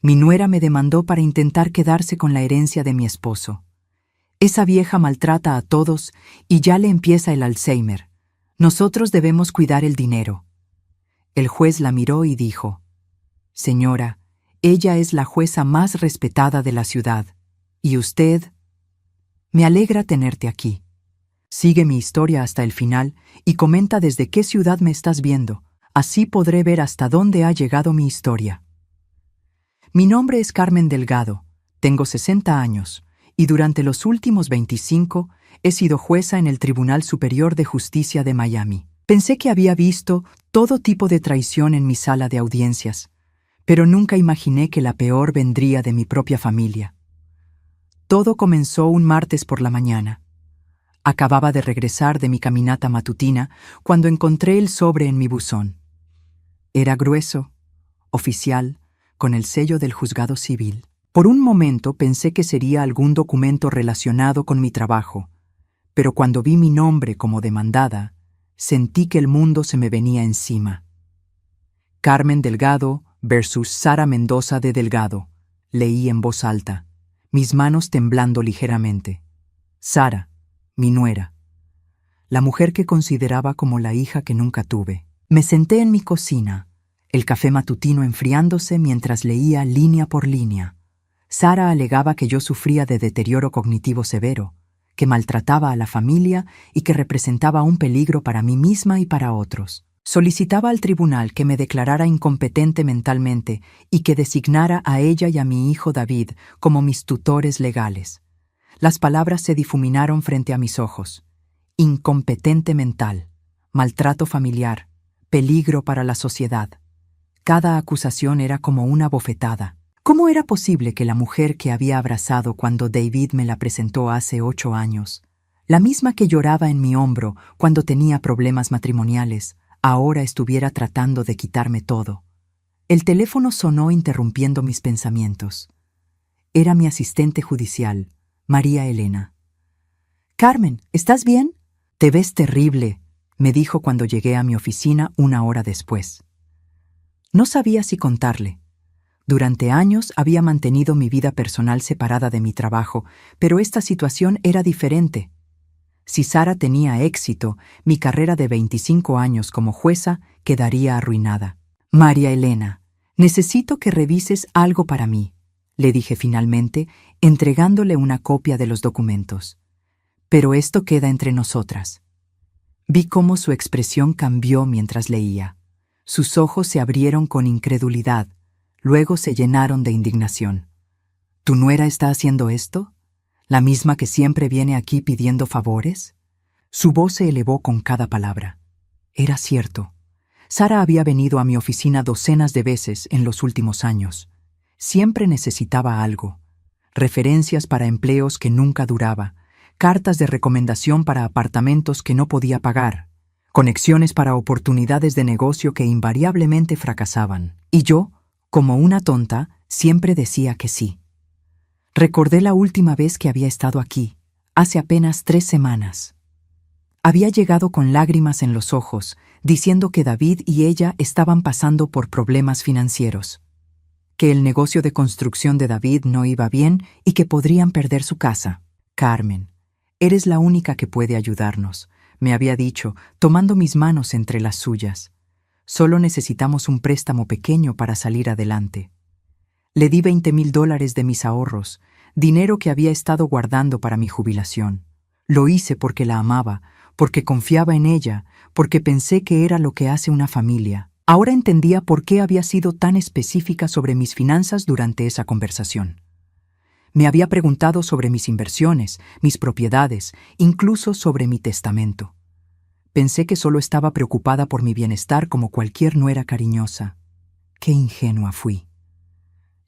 Mi nuera me demandó para intentar quedarse con la herencia de mi esposo. Esa vieja maltrata a todos y ya le empieza el Alzheimer. Nosotros debemos cuidar el dinero. El juez la miró y dijo: Señora, ella es la jueza más respetada de la ciudad. ¿Y usted? Me alegra tenerte aquí. Sigue mi historia hasta el final y comenta desde qué ciudad me estás viendo. Así podré ver hasta dónde ha llegado mi historia. Mi nombre es Carmen Delgado, tengo 60 años y durante los últimos 25 he sido jueza en el Tribunal Superior de Justicia de Miami. Pensé que había visto todo tipo de traición en mi sala de audiencias, pero nunca imaginé que la peor vendría de mi propia familia. Todo comenzó un martes por la mañana. Acababa de regresar de mi caminata matutina cuando encontré el sobre en mi buzón. Era grueso, oficial, con el sello del juzgado civil. Por un momento pensé que sería algún documento relacionado con mi trabajo, pero cuando vi mi nombre como demandada, sentí que el mundo se me venía encima. Carmen Delgado versus Sara Mendoza de Delgado, leí en voz alta, mis manos temblando ligeramente. Sara, mi nuera, la mujer que consideraba como la hija que nunca tuve. Me senté en mi cocina, el café matutino enfriándose mientras leía línea por línea. Sara alegaba que yo sufría de deterioro cognitivo severo, que maltrataba a la familia y que representaba un peligro para mí misma y para otros. Solicitaba al tribunal que me declarara incompetente mentalmente y que designara a ella y a mi hijo David como mis tutores legales. Las palabras se difuminaron frente a mis ojos. Incompetente mental, maltrato familiar, peligro para la sociedad. Cada acusación era como una bofetada. ¿Cómo era posible que la mujer que había abrazado cuando David me la presentó hace 8 años, la misma que lloraba en mi hombro cuando tenía problemas matrimoniales, ahora estuviera tratando de quitarme todo? El teléfono sonó interrumpiendo mis pensamientos. Era mi asistente judicial, María Elena. «Carmen, ¿estás bien? Te ves terrible», me dijo cuando llegué a mi oficina 1 hora después. No sabía si contarle. Durante años había mantenido mi vida personal separada de mi trabajo, pero esta situación era diferente. Si Sara tenía éxito, mi carrera de 25 años como jueza quedaría arruinada. «María Elena, necesito que revises algo para mí», le dije finalmente, entregándole una copia de los documentos. «Pero esto queda entre nosotras». Vi cómo su expresión cambió mientras leía. Sus ojos se abrieron con incredulidad, luego se llenaron de indignación. «¿Tu nuera está haciendo esto? ¿La misma que siempre viene aquí pidiendo favores?» Su voz se elevó con cada palabra. Era cierto. Sara había venido a mi oficina docenas de veces en los últimos años. Siempre necesitaba algo. Referencias para empleos que nunca duraba, cartas de recomendación para apartamentos que no podía pagar, conexiones para oportunidades de negocio que invariablemente fracasaban. Y yo, como una tonta, siempre decía que sí. Recordé la última vez que había estado aquí, hace apenas 3 semanas. Había llegado con lágrimas en los ojos, diciendo que David y ella estaban pasando por problemas financieros, que el negocio de construcción de David no iba bien y que podrían perder su casa. «Carmen, eres la única que puede ayudarnos», me había dicho, tomando mis manos entre las suyas. «Solo necesitamos un préstamo pequeño para salir adelante». Le di $20,000 de mis ahorros, dinero que había estado guardando para mi jubilación. Lo hice porque la amaba, porque confiaba en ella, porque pensé que era lo que hace una familia. Ahora entendía por qué había sido tan específica sobre mis finanzas durante esa conversación. Me había preguntado sobre mis inversiones, mis propiedades, incluso sobre mi testamento. Pensé que solo estaba preocupada por mi bienestar como cualquier nuera cariñosa. Qué ingenua fui.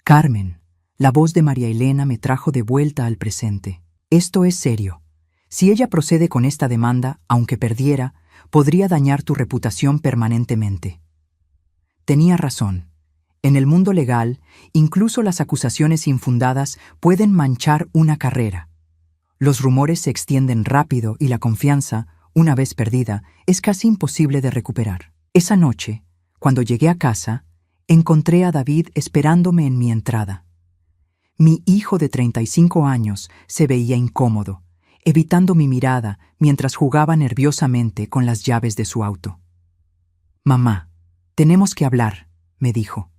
«Carmen», la voz de María Elena me trajo de vuelta al presente. «Esto es serio. Si ella procede con esta demanda, aunque perdiera, podría dañar tu reputación permanentemente». Tenía razón. En el mundo legal, incluso las acusaciones infundadas pueden manchar una carrera. Los rumores se extienden rápido y la confianza, una vez perdida, es casi imposible de recuperar. Esa noche, cuando llegué a casa, Encontré a David esperándome en mi entrada. Mi hijo de 35 años se veía incómodo, evitando mi mirada mientras jugaba nerviosamente con las llaves de su auto. «Mamá, tenemos que hablar», me dijo.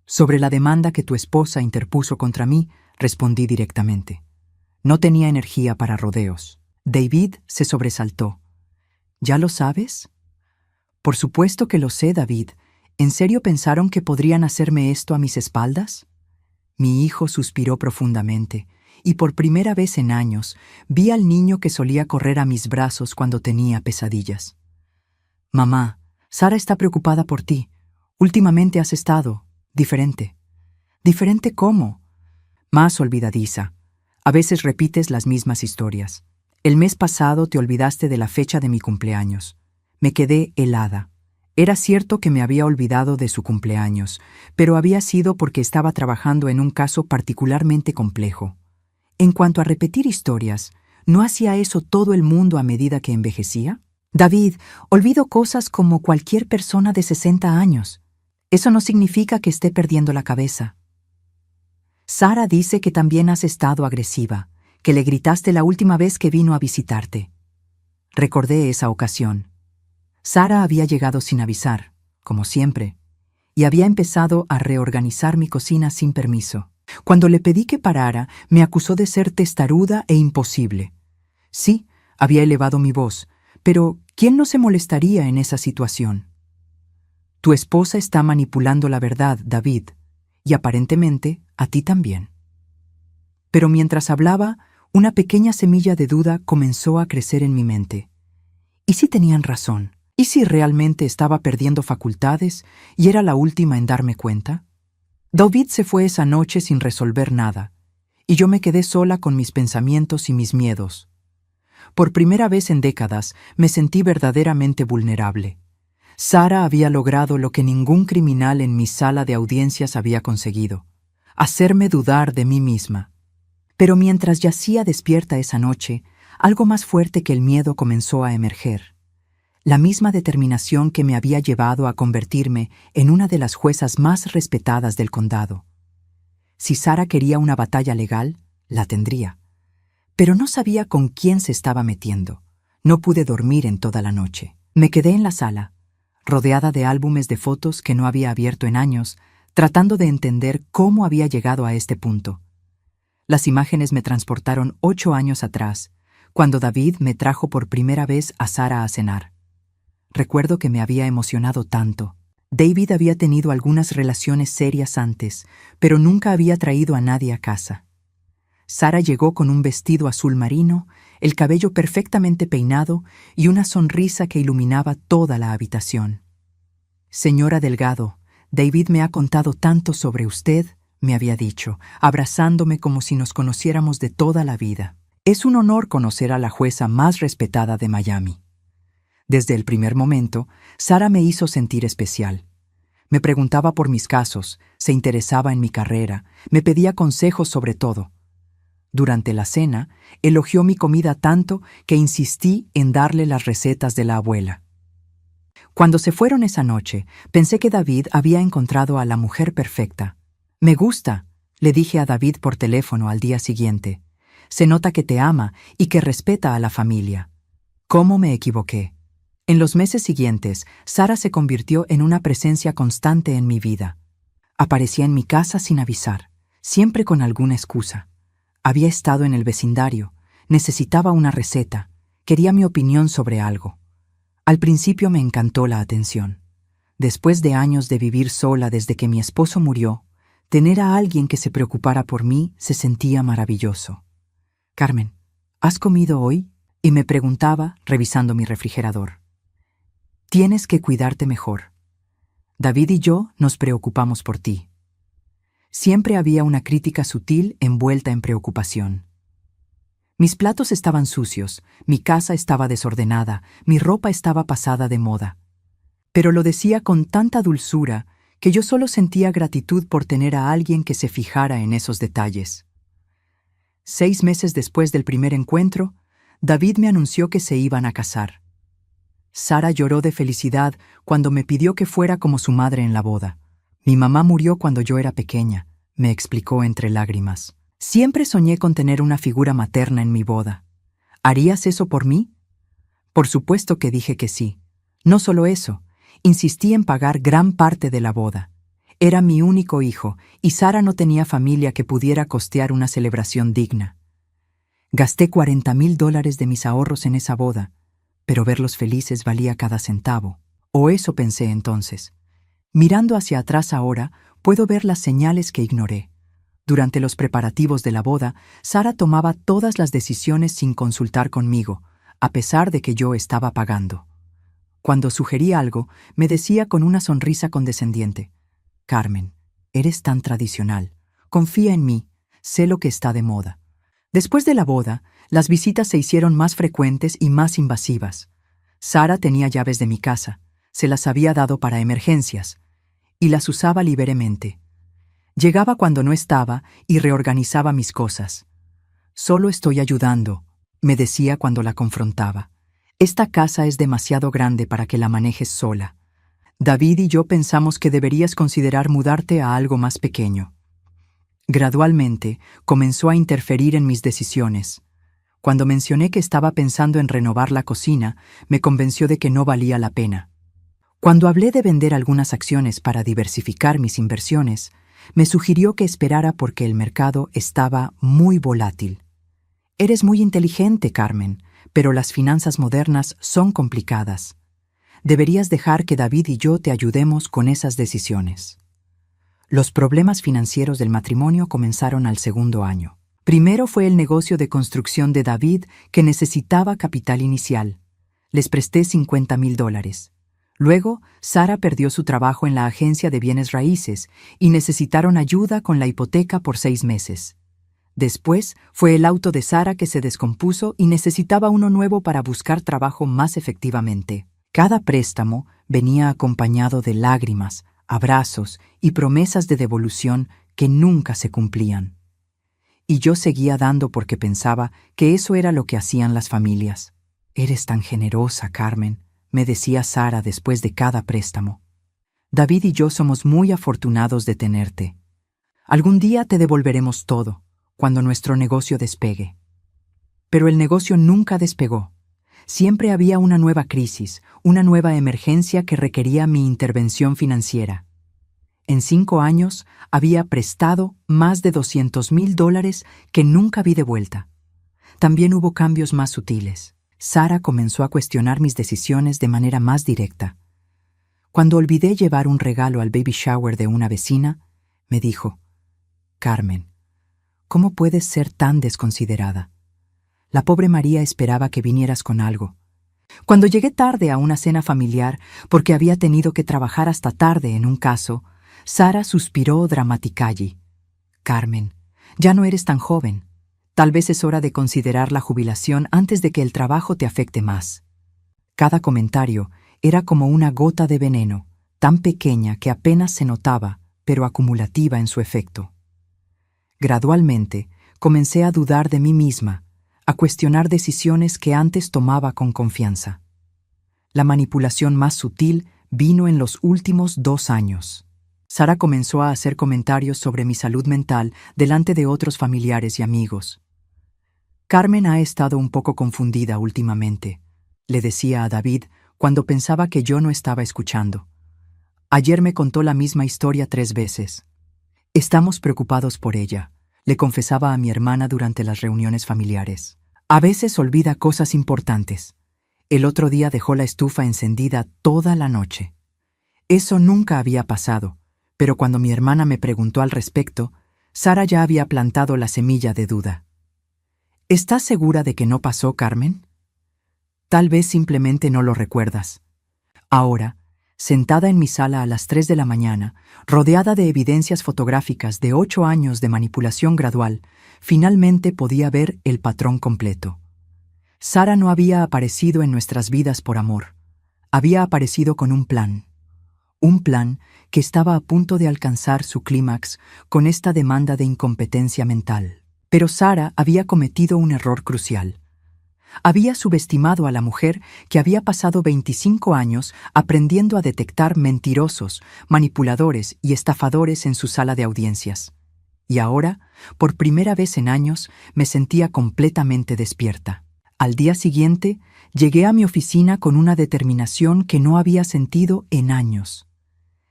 «Sobre la demanda que tu esposa interpuso contra mí», respondí directamente. No tenía energía para rodeos. David se sobresaltó. «¿Ya lo sabes?» «Por supuesto que lo sé, David. ¿En serio pensaron que podrían hacerme esto a mis espaldas?» Mi hijo suspiró profundamente, y por primera vez en años vi al niño que solía correr a mis brazos cuando tenía pesadillas. «Mamá, Sara está preocupada por ti. Últimamente has estado diferente». «¿Diferente cómo?» «Más olvidadiza. A veces repites las mismas historias. El mes pasado te olvidaste de la fecha de mi cumpleaños. Me quedé helada. Era cierto que me había olvidado de su cumpleaños, pero había sido porque estaba trabajando en un caso particularmente complejo. En cuanto a repetir historias, ¿no hacía eso todo el mundo a medida que envejecía? David, olvido cosas como cualquier persona de 60 años. Eso no significa que esté perdiendo la cabeza. Sara dice que también has estado agresiva, que le gritaste la última vez que vino a visitarte. Recordé esa ocasión. Sara había llegado sin avisar, como siempre, y había empezado a reorganizar mi cocina sin permiso. Cuando le pedí que parara, me acusó de ser testaruda e imposible. Sí, había elevado mi voz, pero ¿quién no se molestaría en esa situación? Tu esposa está manipulando la verdad, David, y aparentemente a ti también. Pero mientras hablaba, una pequeña semilla de duda comenzó a crecer en mi mente. ¿Y si tenían razón? ¿Y si realmente estaba perdiendo facultades y era la última en darme cuenta? David se fue esa noche sin resolver nada, y yo me quedé sola con mis pensamientos y mis miedos. Por primera vez en décadas me sentí verdaderamente vulnerable. Sara había logrado lo que ningún criminal en mi sala de audiencias había conseguido: hacerme dudar de mí misma. Pero mientras yacía despierta esa noche, algo más fuerte que el miedo comenzó a emerger. La misma determinación que me había llevado a convertirme en una de las juezas más respetadas del condado. Si Sara quería una batalla legal, la tendría. Pero no sabía con quién se estaba metiendo. No pude dormir en toda la noche. Me quedé en la sala, rodeada de álbumes de fotos que no había abierto en años, tratando de entender cómo había llegado a este punto. Las imágenes me transportaron 8 años atrás, cuando David me trajo por primera vez a Sara a cenar. Recuerdo que me había emocionado tanto. David había tenido algunas relaciones serias antes, pero nunca había traído a nadie a casa. Sara llegó con un vestido azul marino, el cabello perfectamente peinado y una sonrisa que iluminaba toda la habitación. «Señora Delgado, David me ha contado tanto sobre usted», me había dicho, abrazándome como si nos conociéramos de toda la vida. «Es un honor conocer a la jueza más respetada de Miami». Desde el primer momento, Sara me hizo sentir especial. Me preguntaba por mis casos, se interesaba en mi carrera, me pedía consejos sobre todo. Durante la cena, elogió mi comida tanto que insistí en darle las recetas de la abuela. Cuando se fueron esa noche, pensé que David había encontrado a la mujer perfecta. «Me gusta», le dije a David por teléfono al día siguiente. «Se nota que te ama y que respeta a la familia». ¿Cómo me equivoqué? En los meses siguientes, Sara se convirtió en una presencia constante en mi vida. Aparecía en mi casa sin avisar, siempre con alguna excusa. Había estado en el vecindario, necesitaba una receta, quería mi opinión sobre algo. Al principio me encantó la atención. Después de años de vivir sola desde que mi esposo murió, tener a alguien que se preocupara por mí se sentía maravilloso. «Carmen, ¿has comido hoy?», y me preguntaba, revisando mi refrigerador. «Tienes que cuidarte mejor. David y yo nos preocupamos por ti». Siempre había una crítica sutil envuelta en preocupación. Mis platos estaban sucios, mi casa estaba desordenada, mi ropa estaba pasada de moda. Pero lo decía con tanta dulzura que yo solo sentía gratitud por tener a alguien que se fijara en esos detalles. 6 meses después del primer encuentro, David me anunció que se iban a casar. Sara lloró de felicidad cuando me pidió que fuera como su madre en la boda. Mi mamá murió cuando yo era pequeña, me explicó entre lágrimas. Siempre soñé con tener una figura materna en mi boda. ¿Harías eso por mí? Por supuesto que dije que sí. No solo eso, insistí en pagar gran parte de la boda. Era mi único hijo y Sara no tenía familia que pudiera costear una celebración digna. Gasté $40,000 de mis ahorros en esa boda, pero verlos felices valía cada centavo. O eso pensé entonces. Mirando hacia atrás ahora, puedo ver las señales que ignoré. Durante los preparativos de la boda, Sara tomaba todas las decisiones sin consultar conmigo, a pesar de que yo estaba pagando. Cuando sugerí algo, me decía con una sonrisa condescendiente: «Carmen, eres tan tradicional. Confía en mí, sé lo que está de moda». Después de la boda, las visitas se hicieron más frecuentes y más invasivas. Sara tenía llaves de mi casa, se las había dado para emergencias, y las usaba libremente. Llegaba cuando no estaba y reorganizaba mis cosas. «Solo estoy ayudando», me decía cuando la confrontaba. «Esta casa es demasiado grande para que la manejes sola. David y yo pensamos que deberías considerar mudarte a algo más pequeño». Gradualmente, comenzó a interferir en mis decisiones. Cuando mencioné que estaba pensando en renovar la cocina, me convenció de que no valía la pena. Cuando hablé de vender algunas acciones para diversificar mis inversiones, me sugirió que esperara porque el mercado estaba muy volátil. «Eres muy inteligente, Carmen, pero las finanzas modernas son complicadas. Deberías dejar que David y yo te ayudemos con esas decisiones». Los problemas financieros del matrimonio comenzaron al segundo año. Primero fue el negocio de construcción de David, que necesitaba capital inicial. Les presté $50,000. Luego, Sara perdió su trabajo en la agencia de bienes raíces y necesitaron ayuda con la hipoteca por 6 meses. Después, fue el auto de Sara que se descompuso y necesitaba uno nuevo para buscar trabajo más efectivamente. Cada préstamo venía acompañado de lágrimas, abrazos y promesas de devolución que nunca se cumplían. Y yo seguía dando porque pensaba que eso era lo que hacían las familias. «Eres tan generosa, Carmen», me decía Sara después de cada préstamo. «David y yo somos muy afortunados de tenerte. Algún día te devolveremos todo, cuando nuestro negocio despegue». Pero el negocio nunca despegó. Siempre había una nueva crisis, una nueva emergencia que requería mi intervención financiera. En 5 años había prestado más de $200,000 que nunca vi de vuelta. También hubo cambios más sutiles. Sara comenzó a cuestionar mis decisiones de manera más directa. Cuando olvidé llevar un regalo al baby shower de una vecina, me dijo: «Carmen, ¿cómo puedes ser tan desconsiderada? La pobre María esperaba que vinieras con algo». Cuando llegué tarde a una cena familiar porque había tenido que trabajar hasta tarde en un caso, Sara suspiró dramaticalli: «Carmen, ya no eres tan joven. Tal vez es hora de considerar la jubilación antes de que el trabajo te afecte más». Cada comentario era como una gota de veneno, tan pequeña que apenas se notaba, pero acumulativa en su efecto. Gradualmente, comencé a dudar de mí misma, a cuestionar decisiones que antes tomaba con confianza. La manipulación más sutil vino en los últimos 2 años. Sara comenzó a hacer comentarios sobre mi salud mental delante de otros familiares y amigos. «Carmen ha estado un poco confundida últimamente», le decía a David cuando pensaba que yo no estaba escuchando. «Ayer me contó la misma historia 3 veces. Estamos preocupados por ella», le confesaba a mi hermana durante las reuniones familiares. «A veces olvida cosas importantes. El otro día dejó la estufa encendida toda la noche». Eso nunca había pasado, pero cuando mi hermana me preguntó al respecto, Sara ya había plantado la semilla de duda. «¿Estás segura de que no pasó, Carmen? Tal vez simplemente no lo recuerdas». Ahora, sentada en mi sala a las 3 de la mañana, rodeada de evidencias fotográficas de 8 años de manipulación gradual, finalmente podía ver el patrón completo. Sara no había aparecido en nuestras vidas por amor. Había aparecido con un plan. Un plan que estaba a punto de alcanzar su clímax con esta demanda de incompetencia mental. Pero Sara había cometido un error crucial. Había subestimado a la mujer que había pasado 25 años aprendiendo a detectar mentirosos, manipuladores y estafadores en su sala de audiencias. Y ahora, por primera vez en años, me sentía completamente despierta. Al día siguiente, llegué a mi oficina con una determinación que no había sentido en años.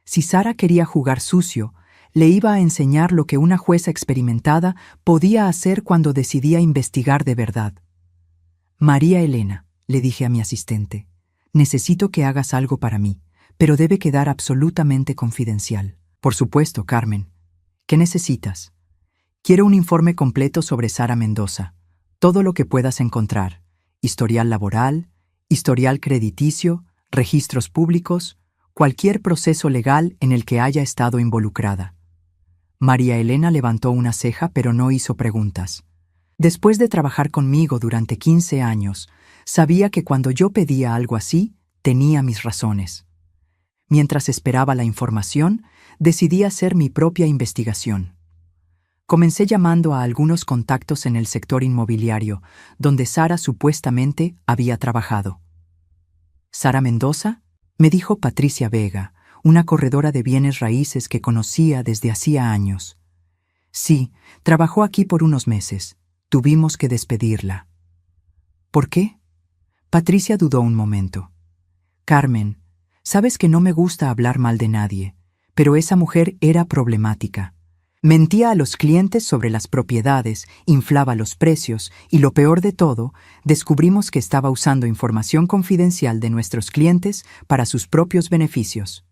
Si Sara quería jugar sucio, le iba a enseñar lo que una jueza experimentada podía hacer cuando decidía investigar de verdad. María Elena, le dije a mi asistente, necesito que hagas algo para mí, pero debe quedar absolutamente confidencial. Por supuesto, Carmen. ¿Qué necesitas? Quiero un informe completo sobre Sara Mendoza, todo lo que puedas encontrar, historial laboral, historial crediticio, registros públicos, cualquier proceso legal en el que haya estado involucrada. María Elena levantó una ceja pero no hizo preguntas. Después de trabajar conmigo durante 15 años, sabía que cuando yo pedía algo así, tenía mis razones. Mientras esperaba la información, decidí hacer mi propia investigación. Comencé llamando a algunos contactos en el sector inmobiliario, donde Sara supuestamente había trabajado. ¿Sara Mendoza? Me dijo Patricia Vega, una corredora de bienes raíces que conocía desde hacía años. Sí, trabajó aquí por unos meses. Tuvimos que despedirla. ¿Por qué? Patricia dudó un momento. Carmen, sabes que no me gusta hablar mal de nadie, pero esa mujer era problemática. Mentía a los clientes sobre las propiedades, inflaba los precios y, lo peor de todo, descubrimos que estaba usando información confidencial de nuestros clientes para sus propios beneficios.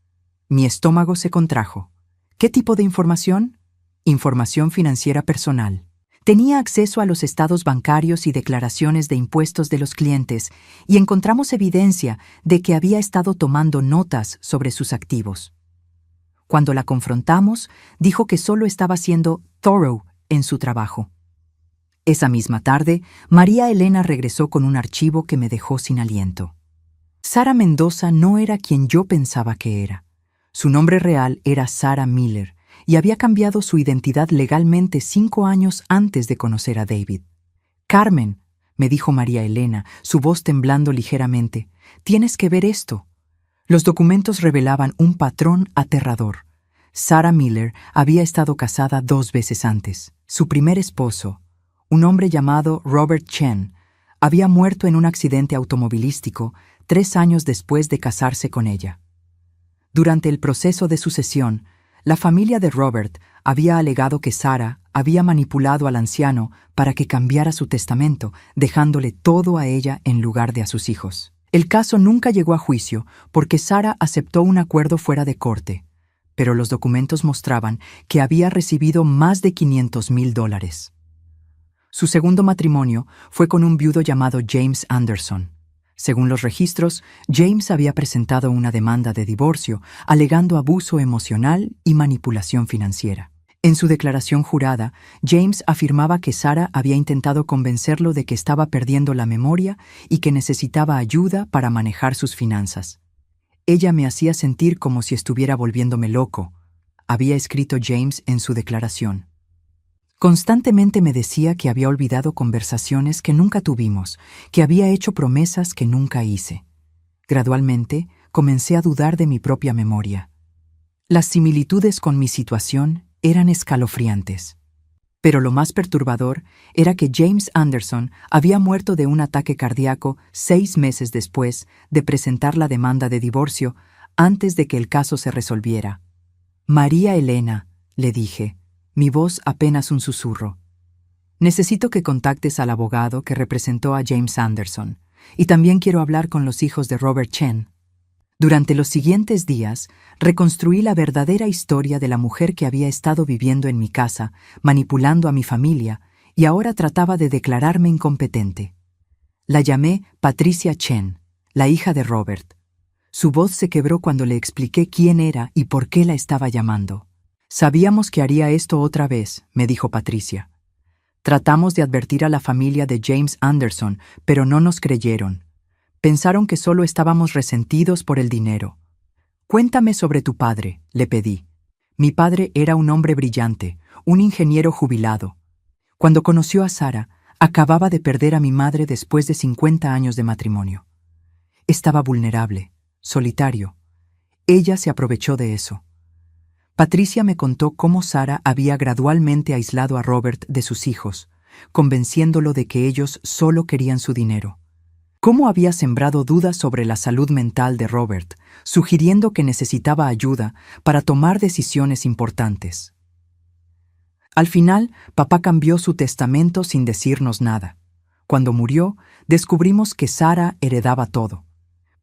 Mi estómago se contrajo. ¿Qué tipo de información? Información financiera personal. Tenía acceso a los estados bancarios y declaraciones de impuestos de los clientes y encontramos evidencia de que había estado tomando notas sobre sus activos. Cuando la confrontamos, dijo que solo estaba siendo thorough en su trabajo. Esa misma tarde, María Elena regresó con un archivo que me dejó sin aliento. Sara Mendoza no era quien yo pensaba que era. Su nombre real era Sarah Miller, y había cambiado su identidad legalmente 5 años antes de conocer a David. Carmen, me dijo María Elena, su voz temblando ligeramente, tienes que ver esto. Los documentos revelaban un patrón aterrador. Sarah Miller había estado casada 2 veces antes. Su primer esposo, un hombre llamado Robert Chen, había muerto en un accidente automovilístico 3 años después de casarse con ella. Durante el proceso de sucesión, la familia de Robert había alegado que Sara había manipulado al anciano para que cambiara su testamento, dejándole todo a ella en lugar de a sus hijos. El caso nunca llegó a juicio porque Sara aceptó un acuerdo fuera de corte, pero los documentos mostraban que había recibido más de $500,000. Su segundo matrimonio fue con un viudo llamado James Anderson. Según los registros, James había presentado una demanda de divorcio, alegando abuso emocional y manipulación financiera. En su declaración jurada, James afirmaba que Sara había intentado convencerlo de que estaba perdiendo la memoria y que necesitaba ayuda para manejar sus finanzas. Ella me hacía sentir como si estuviera volviéndome loco, había escrito James en su declaración. Constantemente me decía que había olvidado conversaciones que nunca tuvimos, que había hecho promesas que nunca hice. Gradualmente, comencé a dudar de mi propia memoria. Las similitudes con mi situación eran escalofriantes. Pero lo más perturbador era que James Anderson había muerto de un ataque cardíaco 6 meses después de presentar la demanda de divorcio, antes de que el caso se resolviera. María Elena, le dije, mi voz apenas un susurro. Necesito que contactes al abogado que representó a James Anderson, y también quiero hablar con los hijos de Robert Chen. Durante los siguientes días, reconstruí la verdadera historia de la mujer que había estado viviendo en mi casa, manipulando a mi familia, y ahora trataba de declararme incompetente. La llamé Patricia Chen, la hija de Robert. Su voz se quebró cuando le expliqué quién era y por qué la estaba llamando. Sabíamos que haría esto otra vez, me dijo Patricia. Tratamos de advertir a la familia de James Anderson, pero no nos creyeron. Pensaron que solo estábamos resentidos por el dinero. Cuéntame sobre tu padre, le pedí. Mi padre era un hombre brillante, un ingeniero jubilado. Cuando conoció a Sara, Acababa de perder a mi madre después de 50 años de matrimonio. Estaba vulnerable, solitario. Ella se aprovechó de eso. Patricia me contó cómo Sara había gradualmente aislado a Robert de sus hijos, convenciéndolo de que ellos solo querían su dinero. Cómo había sembrado dudas sobre la salud mental de Robert, sugiriendo que necesitaba ayuda para tomar decisiones importantes. Al final, papá cambió su testamento sin decirnos nada. Cuando murió, descubrimos que Sara heredaba todo.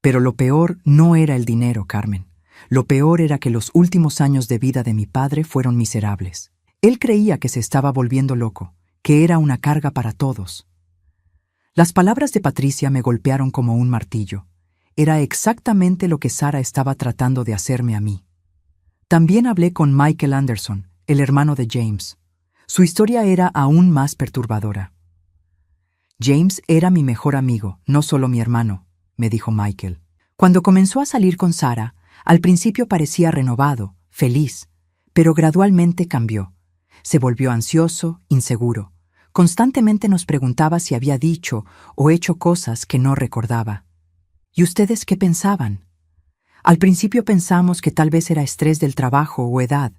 Pero lo peor no era el dinero, Carmen. Lo peor era que los últimos años de vida de mi padre fueron miserables. Él creía que se estaba volviendo loco, que era una carga para todos. Las palabras de Patricia me golpearon como un martillo. Era exactamente lo que Sara estaba tratando de hacerme a mí. También hablé con Michael Anderson, el hermano de James. Su historia era aún más perturbadora. James era mi mejor amigo, no solo mi hermano, me dijo Michael. Cuando comenzó a salir con Sara, al principio parecía renovado, feliz, pero gradualmente cambió. Se volvió ansioso, inseguro. Constantemente nos preguntaba si había dicho o hecho cosas que no recordaba. ¿Y ustedes qué pensaban? Al principio pensamos que tal vez era estrés del trabajo o edad.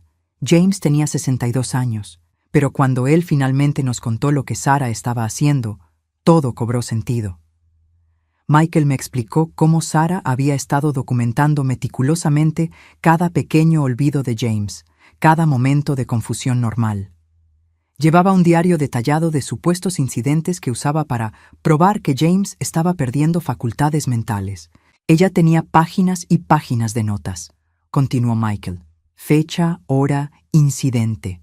James tenía 62 años, pero cuando él finalmente nos contó lo que Sara estaba haciendo, todo cobró sentido. Michael me explicó cómo Sara había estado documentando meticulosamente cada pequeño olvido de James, cada momento de confusión normal. Llevaba un diario detallado de supuestos incidentes que usaba para probar que James estaba perdiendo facultades mentales. Ella tenía páginas y páginas de notas, continuó Michael. Fecha, hora, incidente.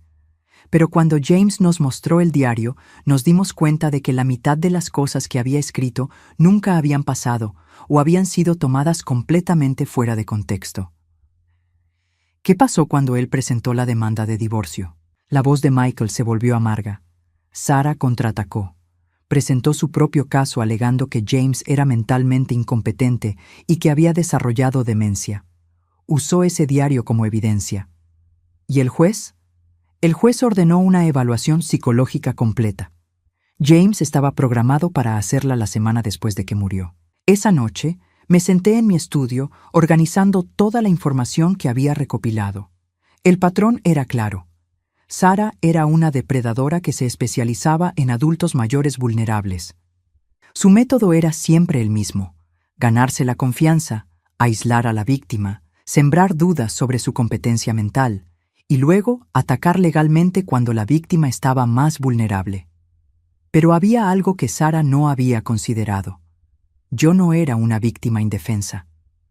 Pero cuando James nos mostró el diario, nos dimos cuenta de que la mitad de las cosas que había escrito nunca habían pasado o habían sido tomadas completamente fuera de contexto. ¿Qué pasó cuando él presentó la demanda de divorcio? La voz de Michael se volvió amarga. Sara contraatacó. Presentó su propio caso alegando que James era mentalmente incompetente y que había desarrollado demencia. Usó ese diario como evidencia. ¿Y el juez? El juez ordenó una evaluación psicológica completa. James estaba programado para hacerla la semana después de que murió. Esa noche, me senté en mi estudio organizando toda la información que había recopilado. El patrón era claro. Sara era una depredadora que se especializaba en adultos mayores vulnerables. Su método era siempre el mismo: ganarse la confianza, aislar a la víctima, sembrar dudas sobre su competencia mental, y luego atacar legalmente cuando la víctima estaba más vulnerable. Pero había algo que Sara no había considerado. Yo no era una víctima indefensa.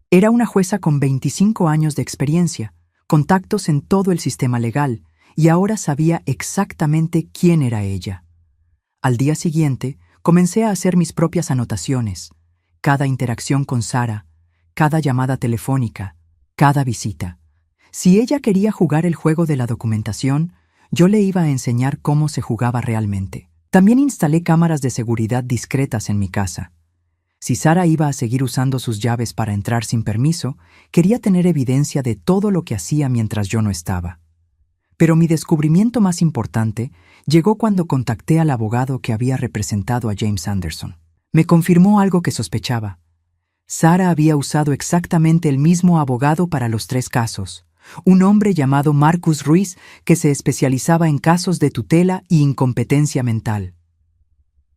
Era una jueza con 25 años de experiencia, contactos en todo el sistema legal, y ahora sabía exactamente quién era ella. Al día siguiente, comencé a hacer mis propias anotaciones, cada interacción con Sara, cada llamada telefónica, cada visita. Si ella quería jugar el juego de la documentación, yo le iba a enseñar cómo se jugaba realmente. También instalé cámaras de seguridad discretas en mi casa. Si Sara iba a seguir usando sus llaves para entrar sin permiso, quería tener evidencia de todo lo que hacía mientras yo no estaba. Pero mi descubrimiento más importante llegó cuando contacté al abogado que había representado a James Anderson. Me confirmó algo que sospechaba. Sara había usado exactamente el mismo abogado para los 3 casos, un hombre llamado Marcus Ruiz que se especializaba en casos de tutela y incompetencia mental.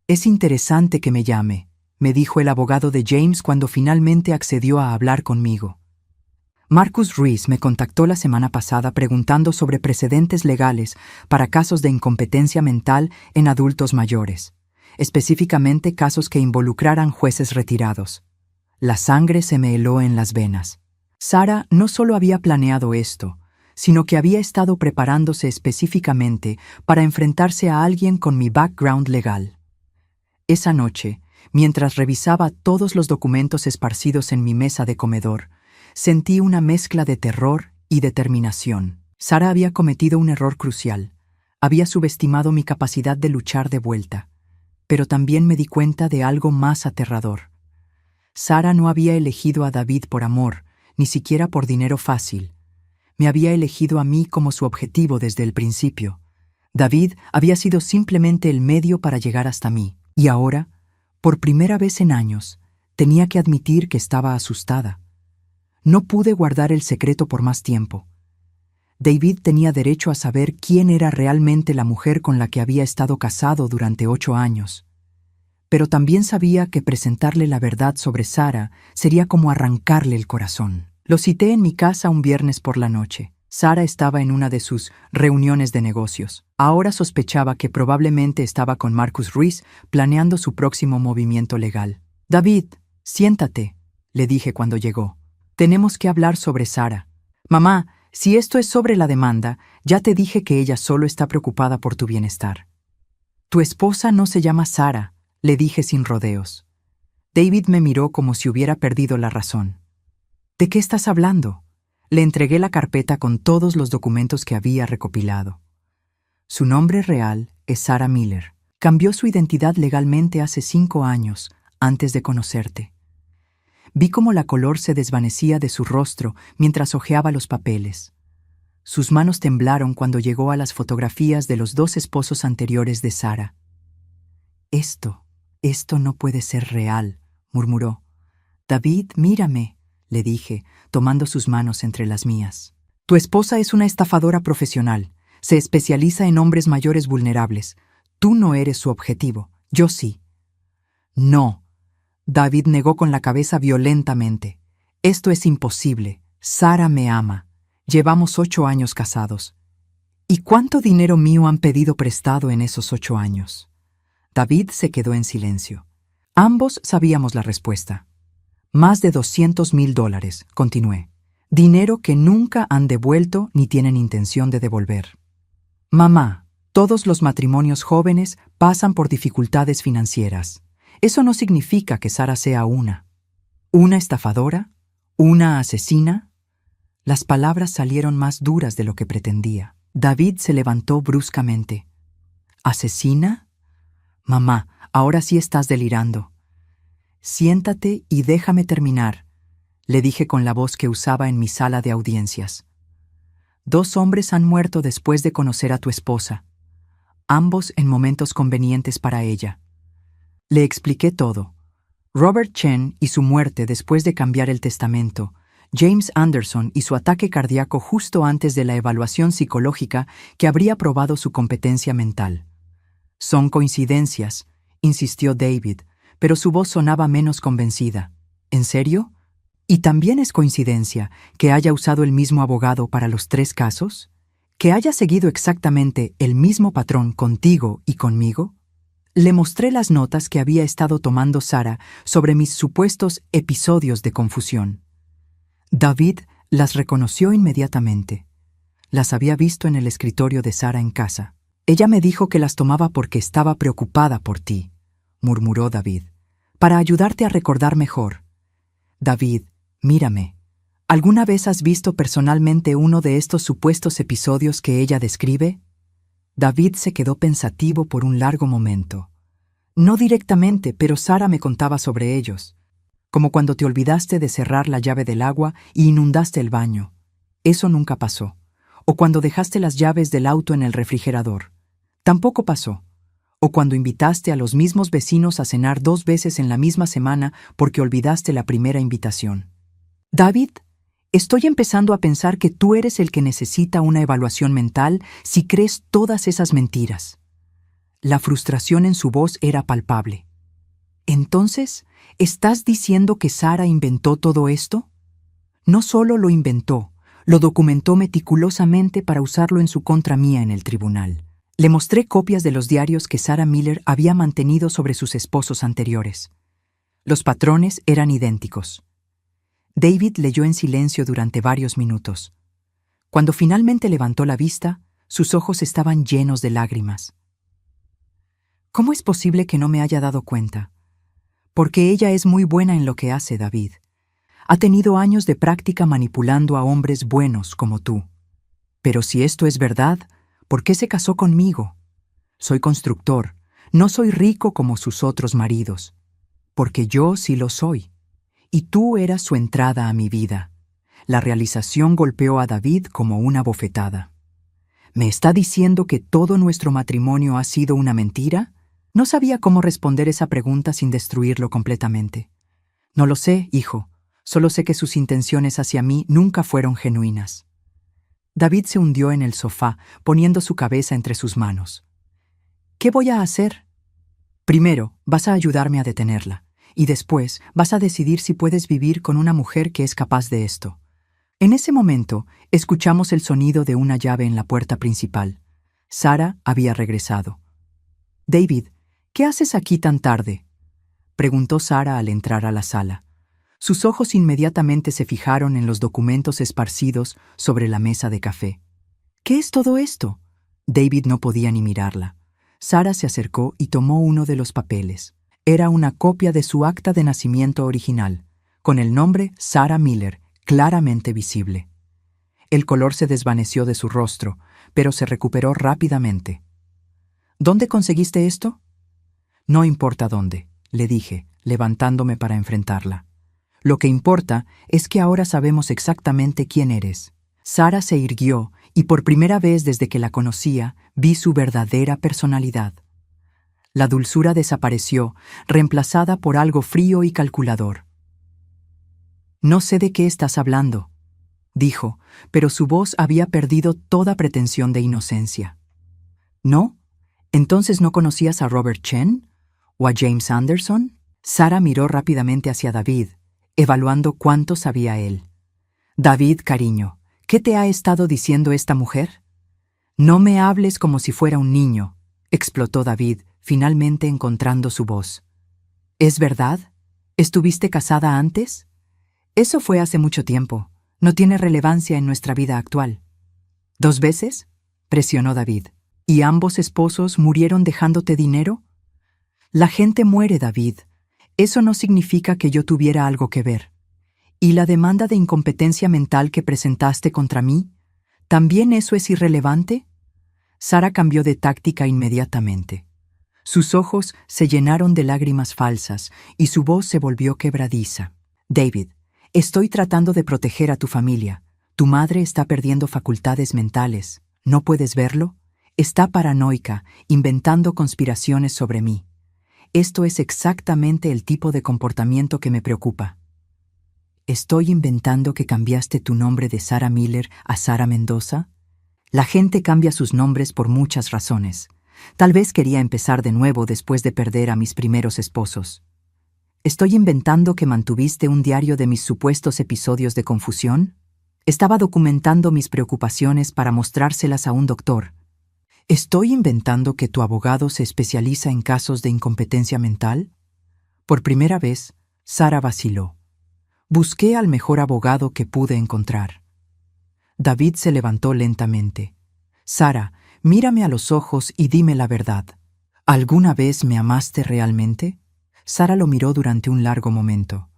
«Es interesante que me llame», me dijo el abogado de James cuando finalmente accedió a hablar conmigo. Marcus Ruiz me contactó la semana pasada preguntando sobre precedentes legales para casos de incompetencia mental en adultos mayores, específicamente casos que involucraran jueces retirados. La sangre se me heló en las venas. Sara no solo había planeado esto, sino que había estado preparándose específicamente para enfrentarse a alguien con mi background legal. Esa noche, mientras revisaba todos los documentos esparcidos en mi mesa de comedor, sentí una mezcla de terror y determinación. Sara había cometido un error crucial. Había subestimado mi capacidad de luchar de vuelta. Pero también me di cuenta de algo más aterrador. Sara no había elegido a David por amor, ni siquiera por dinero fácil. Me había elegido a mí como su objetivo desde el principio. David había sido simplemente el medio para llegar hasta mí, y ahora, por primera vez en años, tenía que admitir que estaba asustada. No pude guardar el secreto por más tiempo. David tenía derecho a saber quién era realmente la mujer con la que había estado casado durante 8 años. Pero también sabía que presentarle la verdad sobre Sara sería como arrancarle el corazón. Lo cité en mi casa un viernes por la noche. Sara estaba en una de sus reuniones de negocios. Ahora sospechaba que probablemente estaba con Marcus Ruiz planeando su próximo movimiento legal. «David, siéntate», le dije cuando llegó. «Tenemos que hablar sobre Sara. Mamá, si esto es sobre la demanda, ya te dije que ella solo está preocupada por tu bienestar». «Tu esposa no se llama Sara», le dije sin rodeos. David me miró como si hubiera perdido la razón. «¿De qué estás hablando?» Le entregué la carpeta con todos los documentos que había recopilado. Su nombre real es Sara Miller. Cambió su identidad legalmente hace 5 años, antes de conocerte. Vi cómo la color se desvanecía de su rostro mientras hojeaba los papeles. Sus manos temblaron cuando llegó a las fotografías de los 2 esposos anteriores de Sara. Esto no puede ser real», murmuró. «David, mírame», le dije, tomando sus manos entre las mías. «Tu esposa es una estafadora profesional. Se especializa en hombres mayores vulnerables. Tú no eres su objetivo. Yo sí». «No». David negó con la cabeza violentamente. «Esto es imposible. Sara me ama. Llevamos 8 años casados». «¿Y cuánto dinero mío han pedido prestado en esos 8 años?» David se quedó en silencio. Ambos sabíamos la respuesta. «Más de $200,000, continué. «Dinero que nunca han devuelto ni tienen intención de devolver». «Mamá, todos los matrimonios jóvenes pasan por dificultades financieras. Eso no significa que Sara sea una estafadora, una asesina». Las palabras salieron más duras de lo que pretendía. David se levantó bruscamente. «¿Asesina? Mamá, ahora sí estás delirando». «Siéntate y déjame terminar», le dije con la voz que usaba en mi sala de audiencias. «2 hombres han muerto después de conocer a tu esposa, ambos en momentos convenientes para ella». Le expliqué todo. Robert Chen y su muerte después de cambiar el testamento, James Anderson y su ataque cardíaco justo antes de la evaluación psicológica que habría probado su competencia mental. «Son coincidencias», insistió David, pero su voz sonaba menos convencida. «¿En serio? ¿Y también es coincidencia que haya usado el mismo abogado para los 3 casos? ¿Que haya seguido exactamente el mismo patrón contigo y conmigo?» Le mostré las notas que había estado tomando Sara sobre mis supuestos episodios de confusión. David las reconoció inmediatamente. Las había visto en el escritorio de Sara en casa. «Ella me dijo que las tomaba porque estaba preocupada por ti», murmuró David, «para ayudarte a recordar mejor». «David, mírame. ¿Alguna vez has visto personalmente uno de estos supuestos episodios que ella describe?» David se quedó pensativo por un largo momento. «No directamente, pero Sara me contaba sobre ellos. Como cuando te olvidaste de cerrar la llave del agua y inundaste el baño. Eso nunca pasó. O cuando dejaste las llaves del auto en el refrigerador. Tampoco pasó. O cuando invitaste a los mismos vecinos a cenar 2 veces en la misma semana porque olvidaste la primera invitación. David, estoy empezando a pensar que tú eres el que necesita una evaluación mental si crees todas esas mentiras». La frustración en su voz era palpable. «¿Entonces, estás diciendo que Sara inventó todo esto?» «No solo lo inventó, lo documentó meticulosamente para usarlo en su contra mía en el tribunal». Le mostré copias de los diarios que Sara Miller había mantenido sobre sus esposos anteriores. Los patrones eran idénticos. David leyó en silencio durante varios minutos. Cuando finalmente levantó la vista, sus ojos estaban llenos de lágrimas. «¿Cómo es posible que no me haya dado cuenta? Porque ella es muy buena en lo que hace, David. Ha tenido años de práctica manipulando a hombres buenos como tú. Pero si esto es verdad, ¿por qué se casó conmigo? Soy constructor, no soy rico como sus otros maridos. Porque yo sí lo soy. Y tú eras su entrada a mi vida». La realización golpeó a David como una bofetada. ¿Me está diciendo que todo nuestro matrimonio ha sido una mentira? No sabía cómo responder esa pregunta sin destruirlo completamente. No lo sé, hijo. Solo sé que sus intenciones hacia mí nunca fueron genuinas. David se hundió en el sofá, poniendo su cabeza entre sus manos. ¿Qué voy a hacer? Primero, vas a ayudarme a detenerla, y después vas a decidir si puedes vivir con una mujer que es capaz de esto. En ese momento, escuchamos el sonido de una llave en la puerta principal. Sara había regresado. «David, ¿qué haces aquí tan tarde?», preguntó Sara al entrar a la sala. Sus ojos inmediatamente se fijaron en los documentos esparcidos sobre la mesa de café. «¿Qué es todo esto?». David no podía ni mirarla. Sara se acercó y tomó uno de los papeles. Era una copia de su acta de nacimiento original, con el nombre Sarah Miller claramente visible. El color se desvaneció de su rostro, pero se recuperó rápidamente. «¿Dónde conseguiste esto?». «No importa dónde», le dije, levantándome para enfrentarla. «Lo que importa es que ahora sabemos exactamente quién eres». Sara se irguió y por primera vez desde que la conocía vi su verdadera personalidad. La dulzura desapareció, reemplazada por algo frío y calculador. «No sé de qué estás hablando», dijo, pero su voz había perdido toda pretensión de inocencia. «¿No? ¿Entonces no conocías a Robert Chen? ¿O a James Anderson?». Sara miró rápidamente hacia David, evaluando cuánto sabía él. «David, cariño, ¿qué te ha estado diciendo esta mujer?». «No me hables como si fuera un niño», explotó David, finalmente encontrando su voz. «¿Es verdad? ¿Estuviste casada antes?». «Eso fue hace mucho tiempo. No tiene relevancia en nuestra vida actual». «¿2 veces?», presionó David. «¿Y ambos esposos murieron dejándote dinero?». «La gente muere, David. Eso no significa que yo tuviera algo que ver. ¿Y la demanda de incompetencia mental que presentaste contra mí? ¿También eso es irrelevante?». Sara cambió de táctica inmediatamente. Sus ojos se llenaron de lágrimas falsas y su voz se volvió quebradiza. «David, estoy tratando de proteger a tu familia. Tu madre está perdiendo facultades mentales. ¿No puedes verlo? Está paranoica, inventando conspiraciones sobre mí. Esto es exactamente el tipo de comportamiento que me preocupa». «¿Estoy inventando que cambiaste tu nombre de Sarah Miller a Sara Mendoza?». La gente cambia sus nombres por muchas razones. Tal vez quería empezar de nuevo después de perder a mis primeros esposos. ¿Estoy inventando que mantuviste un diario de mis supuestos episodios de confusión? Estaba documentando mis preocupaciones para mostrárselas a un doctor. ¿Estoy inventando que tu abogado se especializa en casos de incompetencia mental? Por primera vez, Sara vaciló. Busqué al mejor abogado que pude encontrar. David se levantó lentamente. «Sara, mírame a los ojos y dime la verdad. ¿Alguna vez me amaste realmente?». Sara lo miró durante un largo momento.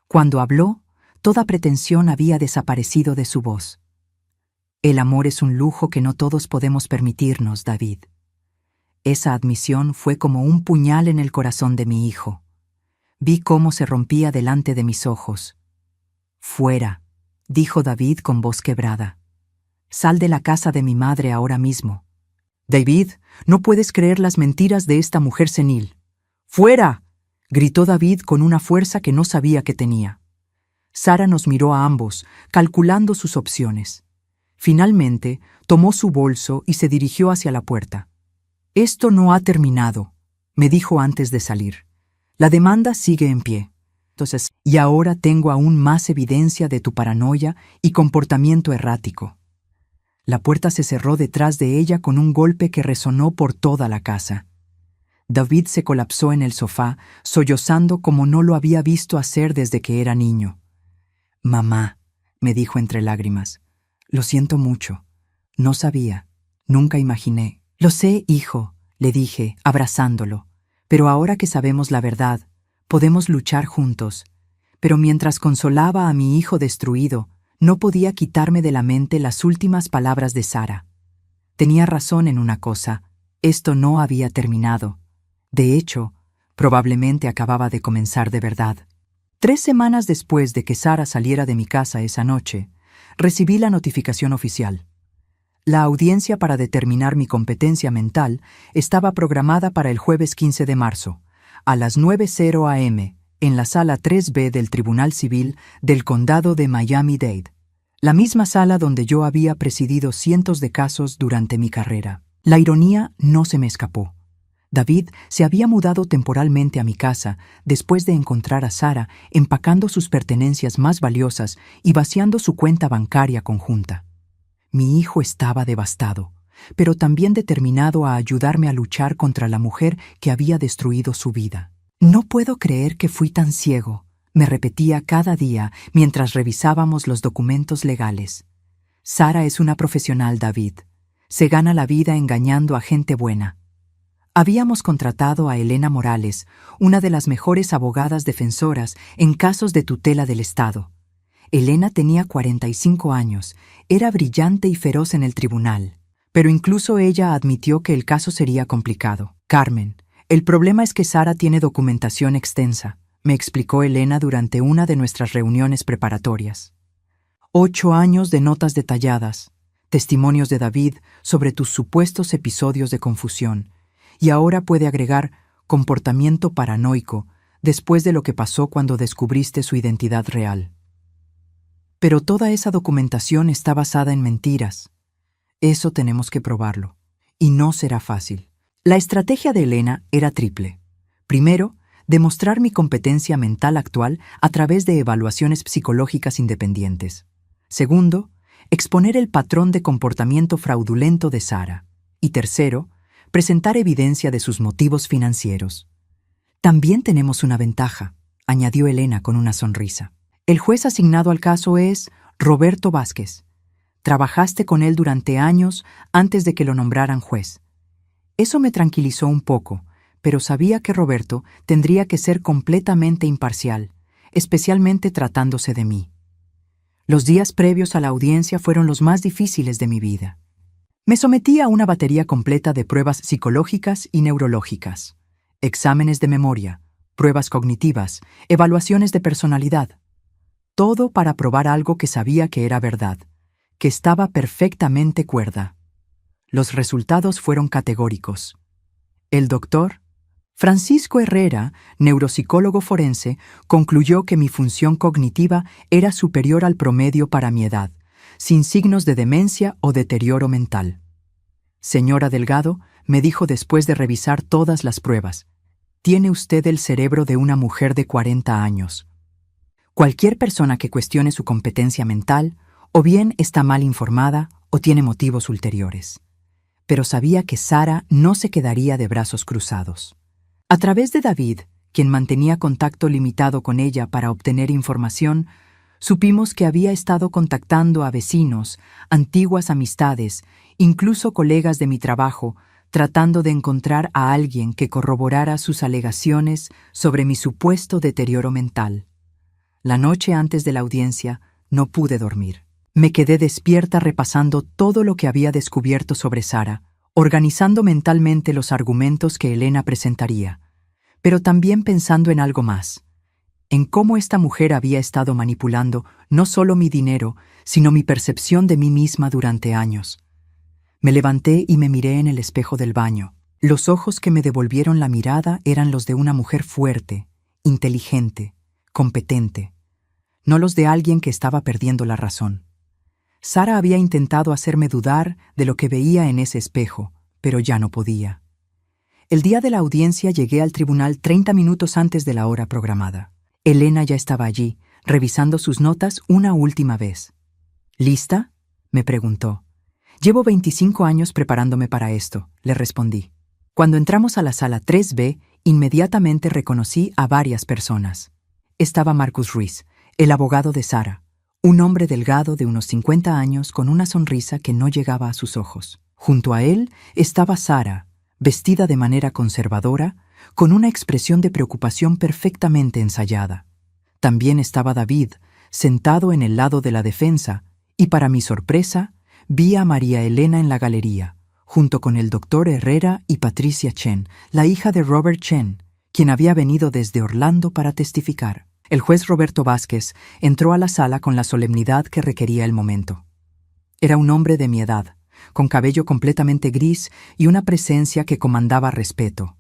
Cuando habló, toda pretensión había desaparecido de su voz. «El amor es un lujo que no todos podemos permitirnos, David». Esa admisión fue como un puñal en el corazón de mi hijo. Vi cómo se rompía delante de mis ojos. «Fuera», dijo David con voz quebrada. «Sal de la casa de mi madre ahora mismo». «David, no puedes creer las mentiras de esta mujer senil». «¡Fuera!», gritó David con una fuerza que no sabía que tenía. Sara nos miró a ambos, calculando sus opciones. Finalmente, tomó su bolso y se dirigió hacia la puerta. «Esto no ha terminado», me dijo antes de salir. «La demanda sigue en pie. Y ahora tengo aún más evidencia de tu paranoia y comportamiento errático». La puerta se cerró detrás de ella con un golpe que resonó por toda la casa. David se colapsó en el sofá, sollozando como no lo había visto hacer desde que era niño. «Mamá», me dijo entre lágrimas, «lo siento mucho. No sabía. Nunca imaginé». «Lo sé, hijo», le dije, abrazándolo. «Pero ahora que sabemos la verdad, podemos luchar juntos». Pero mientras consolaba a mi hijo destruido, no podía quitarme de la mente las últimas palabras de Sara. Tenía razón en una cosa: esto no había terminado. De hecho, probablemente acababa de comenzar de verdad. 3 semanas después de que Sara saliera de mi casa esa noche, recibí la notificación oficial. La audiencia para determinar mi competencia mental estaba programada para el jueves 15 de marzo, a las 9:00 a.m., en la sala 3B del Tribunal Civil del Condado de Miami-Dade, la misma sala donde yo había presidido cientos de casos durante mi carrera. La ironía no se me escapó. David se había mudado temporalmente a mi casa después de encontrar a Sara empacando sus pertenencias más valiosas y vaciando su cuenta bancaria conjunta. Mi hijo estaba devastado, pero también determinado a ayudarme a luchar contra la mujer que había destruido su vida. No puedo creer que fui tan ciego, me repetía cada día mientras revisábamos los documentos legales. Sara es una profesional, David. Se gana la vida engañando a gente buena. Habíamos contratado a Elena Morales, una de las mejores abogadas defensoras en casos de tutela del Estado. Elena tenía 45 años, era brillante y feroz en el tribunal, pero incluso ella admitió que el caso sería complicado. Carmen, el problema es que Sara tiene documentación extensa, me explicó Elena durante una de nuestras reuniones preparatorias. 8 años de notas detalladas, testimonios de David sobre tus supuestos episodios de confusión, y ahora puede agregar comportamiento paranoico después de lo que pasó cuando descubriste su identidad real. Pero toda esa documentación está basada en mentiras. Eso tenemos que probarlo, y no será fácil. La estrategia de Elena era triple. Primero, demostrar mi competencia mental actual a través de evaluaciones psicológicas independientes. Segundo, exponer el patrón de comportamiento fraudulento de Sara. Y tercero, presentar evidencia de sus motivos financieros. También tenemos una ventaja, añadió Elena con una sonrisa. El juez asignado al caso es Roberto Vázquez. Trabajaste con él durante años antes de que lo nombraran juez. Eso me tranquilizó un poco, pero sabía que Roberto tendría que ser completamente imparcial, especialmente tratándose de mí. Los días previos a la audiencia fueron los más difíciles de mi vida. Me sometí a una batería completa de pruebas psicológicas y neurológicas, exámenes de memoria, pruebas cognitivas, evaluaciones de personalidad. Todo para probar algo que sabía que era verdad, que estaba perfectamente cuerda. Los resultados fueron categóricos. El doctor Francisco Herrera, neuropsicólogo forense, concluyó que mi función cognitiva era superior al promedio para mi edad, sin signos de demencia o deterioro mental. Señora Delgado, me dijo después de revisar todas las pruebas, tiene usted el cerebro de una mujer de 40 años. Cualquier persona que cuestione su competencia mental, o bien está mal informada o tiene motivos ulteriores. Pero sabía que Sara no se quedaría de brazos cruzados. A través de David, quien mantenía contacto limitado con ella para obtener información, supimos que había estado contactando a vecinos, antiguas amistades, incluso colegas de mi trabajo, tratando de encontrar a alguien que corroborara sus alegaciones sobre mi supuesto deterioro mental. La noche antes de la audiencia no pude dormir. Me quedé despierta repasando todo lo que había descubierto sobre Sara, organizando mentalmente los argumentos que Elena presentaría, pero también pensando en algo más, en cómo esta mujer había estado manipulando no solo mi dinero, sino mi percepción de mí misma durante años. Me levanté y me miré en el espejo del baño. Los ojos que me devolvieron la mirada eran los de una mujer fuerte, inteligente, competente, no los de alguien que estaba perdiendo la razón. Sara había intentado hacerme dudar de lo que veía en ese espejo, pero ya no podía. El día de la audiencia llegué al tribunal 30 minutos antes de la hora programada. Elena ya estaba allí, revisando sus notas una última vez. ¿Lista?, me preguntó. Llevo 25 años preparándome para esto, le respondí. Cuando entramos a la sala 3B, inmediatamente reconocí a varias personas. Estaba Marcus Ruiz, el abogado de Sara, un hombre delgado de unos 50 años con una sonrisa que no llegaba a sus ojos. Junto a él estaba Sara, vestida de manera conservadora, con una expresión de preocupación perfectamente ensayada. También estaba David, sentado en el lado de la defensa, y para mi sorpresa, vi a María Elena en la galería, junto con el doctor Herrera y Patricia Chen, la hija de Robert Chen, quien había venido desde Orlando para testificar. El juez Roberto Vázquez entró a la sala con la solemnidad que requería el momento. Era un hombre de mi edad, con cabello completamente gris y una presencia que comandaba respeto.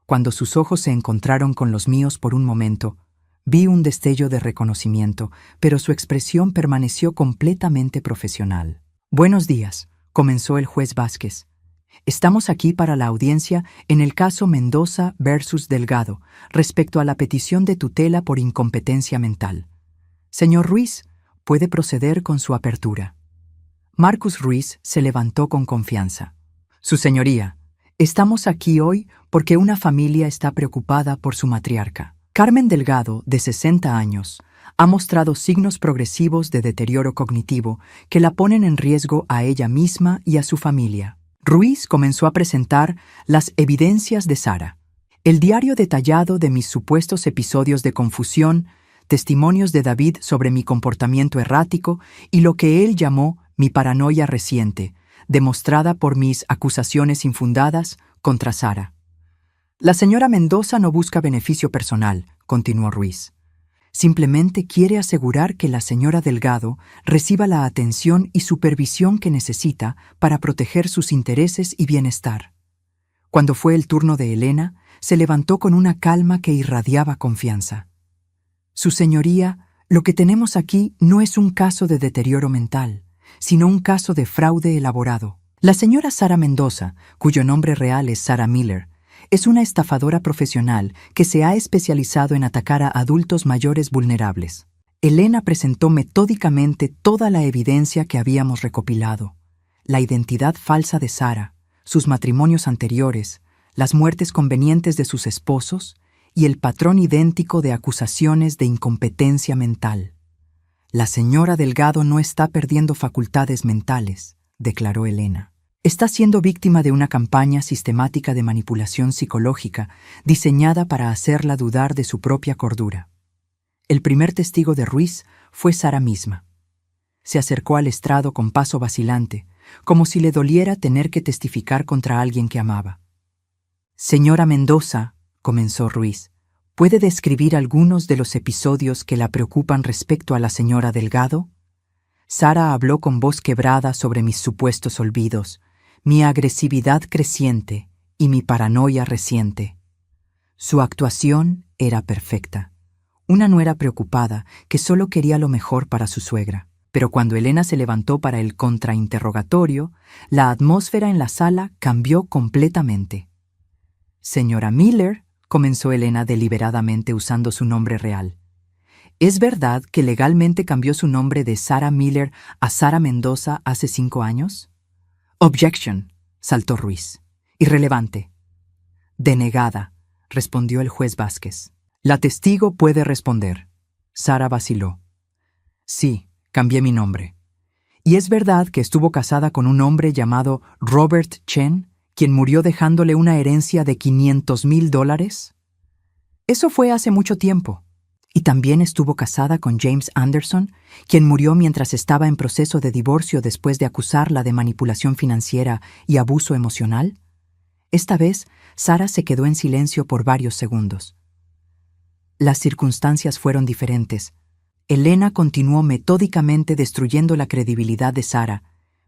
Cuando sus ojos se encontraron con los míos por un momento, vi un destello de reconocimiento, pero su expresión permaneció completamente profesional. «Buenos días», comenzó el juez Vázquez. «Estamos aquí para la audiencia en el caso Mendoza versus Delgado, respecto a la petición de tutela por incompetencia mental. Señor Ruiz, puede proceder con su apertura». Marcus Ruiz se levantó con confianza. «Su señoría, estamos aquí hoy porque una familia está preocupada por su matriarca. Carmen Delgado, de 60 años, ha mostrado signos progresivos de deterioro cognitivo que la ponen en riesgo a ella misma y a su familia». Ruiz comenzó a presentar las evidencias de Sara, el diario detallado de mis supuestos episodios de confusión, testimonios de David sobre mi comportamiento errático y lo que él llamó mi paranoia reciente, demostrada por mis acusaciones infundadas contra Sara. «La señora Mendoza no busca beneficio personal», continuó Ruiz. «Simplemente quiere asegurar que la señora Delgado reciba la atención y supervisión que necesita para proteger sus intereses y bienestar». Cuando fue el turno de Elena, se levantó con una calma que irradiaba confianza. «Su señoría, lo que tenemos aquí no es un caso de deterioro mental, sino un caso de fraude elaborado. La señora Sara Mendoza, cuyo nombre real es Sarah Miller, es una estafadora profesional que se ha especializado en atacar a adultos mayores vulnerables». Elena presentó metódicamente toda la evidencia que habíamos recopilado: la identidad falsa de Sara, sus matrimonios anteriores, las muertes convenientes de sus esposos y el patrón idéntico de acusaciones de incompetencia mental. «La señora Delgado no está perdiendo facultades mentales», declaró Elena. «Está siendo víctima de una campaña sistemática de manipulación psicológica diseñada para hacerla dudar de su propia cordura». El primer testigo de Ruiz fue Sara misma. Se acercó al estrado con paso vacilante, como si le doliera tener que testificar contra alguien que amaba. «Señora Mendoza», comenzó Ruiz, «¿puede describir algunos de los episodios que la preocupan respecto a la señora Delgado?» Sara habló con voz quebrada sobre mis supuestos olvidos, mi agresividad creciente y mi paranoia reciente. Su actuación era perfecta. Una nuera preocupada que solo quería lo mejor para su suegra. Pero cuando Elena se levantó para el contrainterrogatorio, la atmósfera en la sala cambió completamente. «Señora Miller», comenzó Elena deliberadamente usando su nombre real, «¿es verdad que legalmente cambió su nombre de Sarah Miller a Sara Mendoza hace 5 años?» «Objection», saltó Ruiz. «Irrelevante». «Denegada», respondió el juez Vázquez. «La testigo puede responder». Sara vaciló. «Sí, cambié mi nombre. ¿Y es verdad que estuvo casada con un hombre llamado Robert Chen, quien murió dejándole una herencia de $500,000? Eso fue hace mucho tiempo. ¿Y también estuvo casada con James Anderson, quien murió mientras estaba en proceso de divorcio después de acusarla de manipulación financiera y abuso emocional?» Esta vez, Sara se quedó en silencio por varios segundos. Las circunstancias fueron diferentes. Elena continuó metódicamente destruyendo la credibilidad de Sara,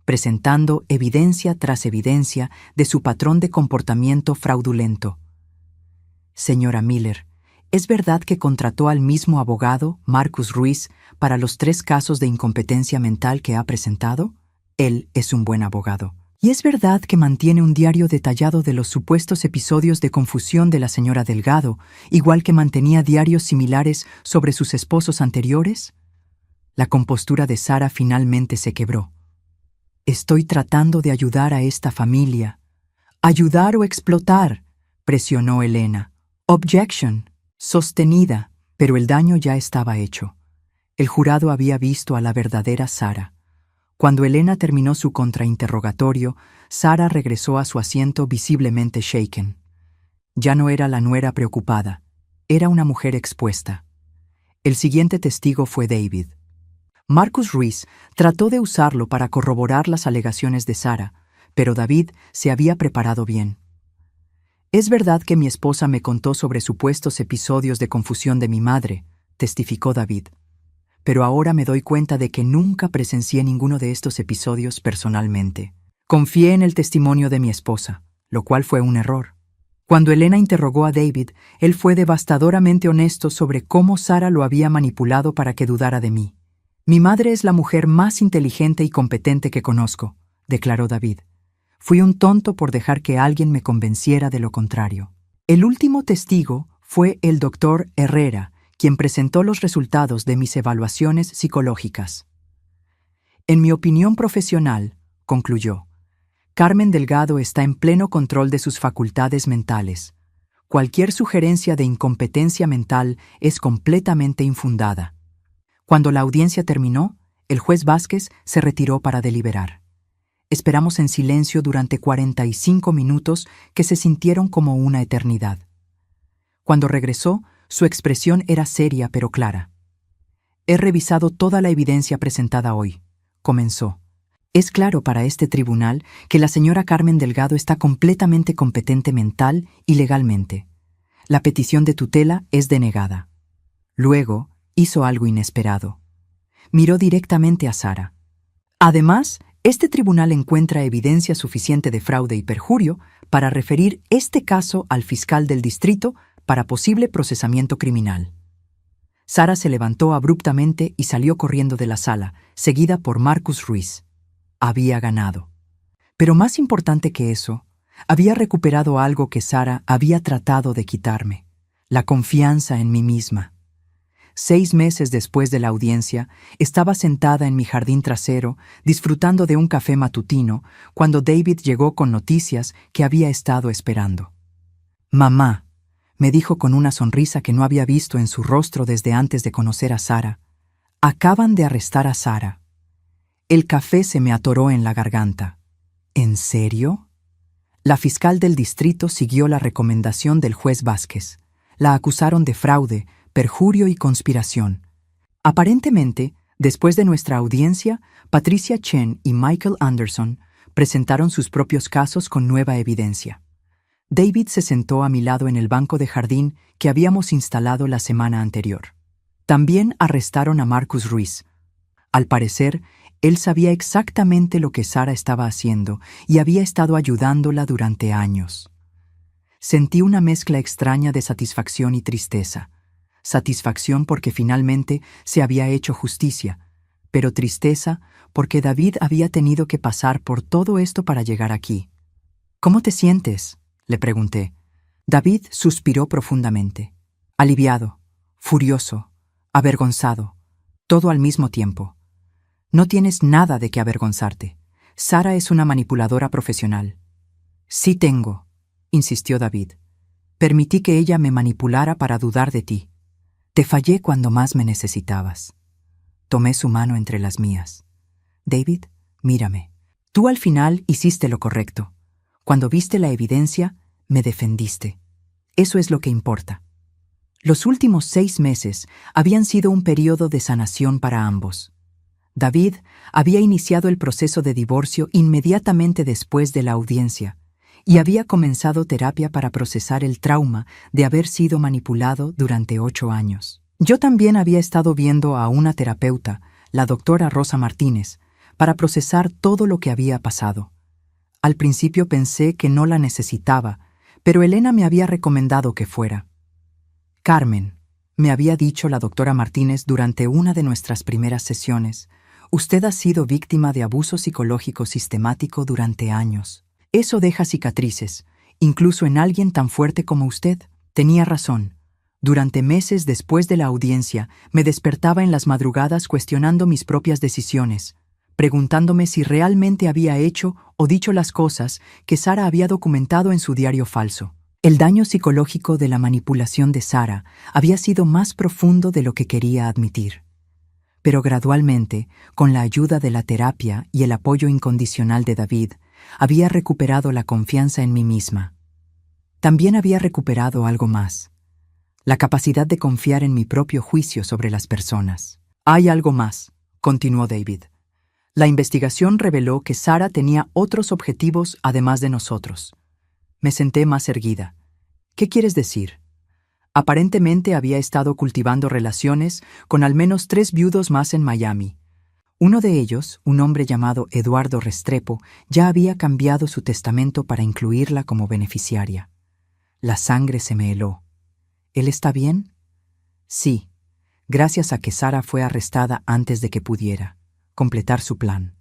presentando evidencia tras evidencia de su patrón de comportamiento fraudulento. «Señora Miller, ¿es verdad que contrató al mismo abogado, Marcus Ruiz, para los 3 casos de incompetencia mental que ha presentado? Él es un buen abogado. ¿Y es verdad que mantiene un diario detallado de los supuestos episodios de confusión de la señora Delgado, igual que mantenía diarios similares sobre sus esposos anteriores?» La compostura de Sara finalmente se quebró. «Estoy tratando de ayudar a esta familia». «Ayudar o explotar», presionó Elena. «Objection», sostenida, pero el daño ya estaba hecho. El jurado había visto a la verdadera Sara. Cuando Elena terminó su contrainterrogatorio, Sara regresó a su asiento visiblemente shaken. Ya no era la nuera preocupada, era una mujer expuesta. El siguiente testigo fue David. Marcus Ruiz trató de usarlo para corroborar las alegaciones de Sara, pero David se había preparado bien. «Es verdad que mi esposa me contó sobre supuestos episodios de confusión de mi madre», testificó David. «Pero ahora me doy cuenta de que nunca presencié ninguno de estos episodios personalmente. Confié en el testimonio de mi esposa, lo cual fue un error. Cuando Elena interrogó a David, él fue devastadoramente honesto sobre cómo Sara lo había manipulado para que dudara de mí. Mi madre es la mujer más inteligente y competente que conozco, declaró David. Fui un tonto por dejar que alguien me convenciera de lo contrario. El último testigo fue el doctor Herrera, quien presentó los resultados de mis evaluaciones psicológicas. En mi opinión profesional, concluyó, Carmen Delgado está en pleno control de sus facultades mentales. Cualquier sugerencia de incompetencia mental es completamente infundada. Cuando la audiencia terminó, el juez Vázquez se retiró para deliberar. Esperamos en silencio durante 45 minutos que se sintieron como una eternidad. Cuando regresó, su expresión era seria pero clara. He revisado toda la evidencia presentada hoy, comenzó. Es claro para este tribunal que la señora Carmen Delgado está completamente competente mental y legalmente. La petición de tutela es denegada. Luego, hizo algo inesperado. Miró directamente a Sara. Además, este tribunal encuentra evidencia suficiente de fraude y perjurio para referir este caso al fiscal del distrito para posible procesamiento criminal. Sara se levantó abruptamente y salió corriendo de la sala, seguida por Marcus Ruiz. Había ganado. Pero más importante que eso, había recuperado algo que Sara había tratado de quitarme: la confianza en mí misma. 6 meses después de la audiencia, estaba sentada en mi jardín trasero, disfrutando de un café matutino, cuando David llegó con noticias que había estado esperando. «Mamá», me dijo con una sonrisa que no había visto en su rostro desde antes de conocer a Sara, «acaban de arrestar a Sara». El café se me atoró en la garganta. ¿En serio? La fiscal del distrito siguió la recomendación del juez Vázquez. La acusaron de fraude, perjurio y conspiración. Aparentemente, después de nuestra audiencia, Patricia Chen y Michael Anderson presentaron sus propios casos con nueva evidencia. David se sentó a mi lado en el banco de jardín que habíamos instalado la semana anterior. También arrestaron a Marcus Ruiz. Al parecer, él sabía exactamente lo que Sara estaba haciendo y había estado ayudándola durante años. Sentí una mezcla extraña de satisfacción y tristeza. Satisfacción porque finalmente se había hecho justicia, pero tristeza porque David había tenido que pasar por todo esto para llegar aquí. «¿Cómo te sientes?», le pregunté. David suspiró profundamente. Aliviado, furioso, avergonzado, todo al mismo tiempo. «No tienes nada de qué avergonzarte. Sara es una manipuladora profesional». «Sí tengo», insistió David. «Permití que ella me manipulara para dudar de ti. Te fallé cuando más me necesitabas». Tomé su mano entre las mías. «David, mírame. Tú al final hiciste lo correcto. Cuando viste la evidencia, me defendiste. Eso es lo que importa». Los últimos 6 meses habían sido un periodo de sanación para ambos. David había iniciado el proceso de divorcio inmediatamente después de la audiencia y había comenzado terapia para procesar el trauma de haber sido manipulado durante 8 años. Yo también había estado viendo a una terapeuta, la doctora Rosa Martínez, para procesar todo lo que había pasado. Al principio pensé que no la necesitaba, pero Elena me había recomendado que fuera. «Carmen», me había dicho la doctora Martínez durante una de nuestras primeras sesiones, «usted ha sido víctima de abuso psicológico sistemático durante años. Eso deja cicatrices, incluso en alguien tan fuerte como usted». Tenía razón. Durante meses después de la audiencia, me despertaba en las madrugadas cuestionando mis propias decisiones, preguntándome si realmente había hecho o dicho las cosas que Sara había documentado en su diario falso. El daño psicológico de la manipulación de Sara había sido más profundo de lo que quería admitir. Pero gradualmente, con la ayuda de la terapia y el apoyo incondicional de David, había recuperado la confianza en mí misma. También había recuperado algo más: la capacidad de confiar en mi propio juicio sobre las personas. «Hay algo más», continuó David. «La investigación reveló que Sara tenía otros objetivos además de nosotros». Me senté más erguida. «¿Qué quieres decir?» Aparentemente había estado cultivando relaciones con al menos 3 viudos más en Miami. Uno de ellos, un hombre llamado Eduardo Restrepo, ya había cambiado su testamento para incluirla como beneficiaria. La sangre se me heló. ¿Él está bien? Sí, gracias a que Sara fue arrestada antes de que pudiera completar su plan.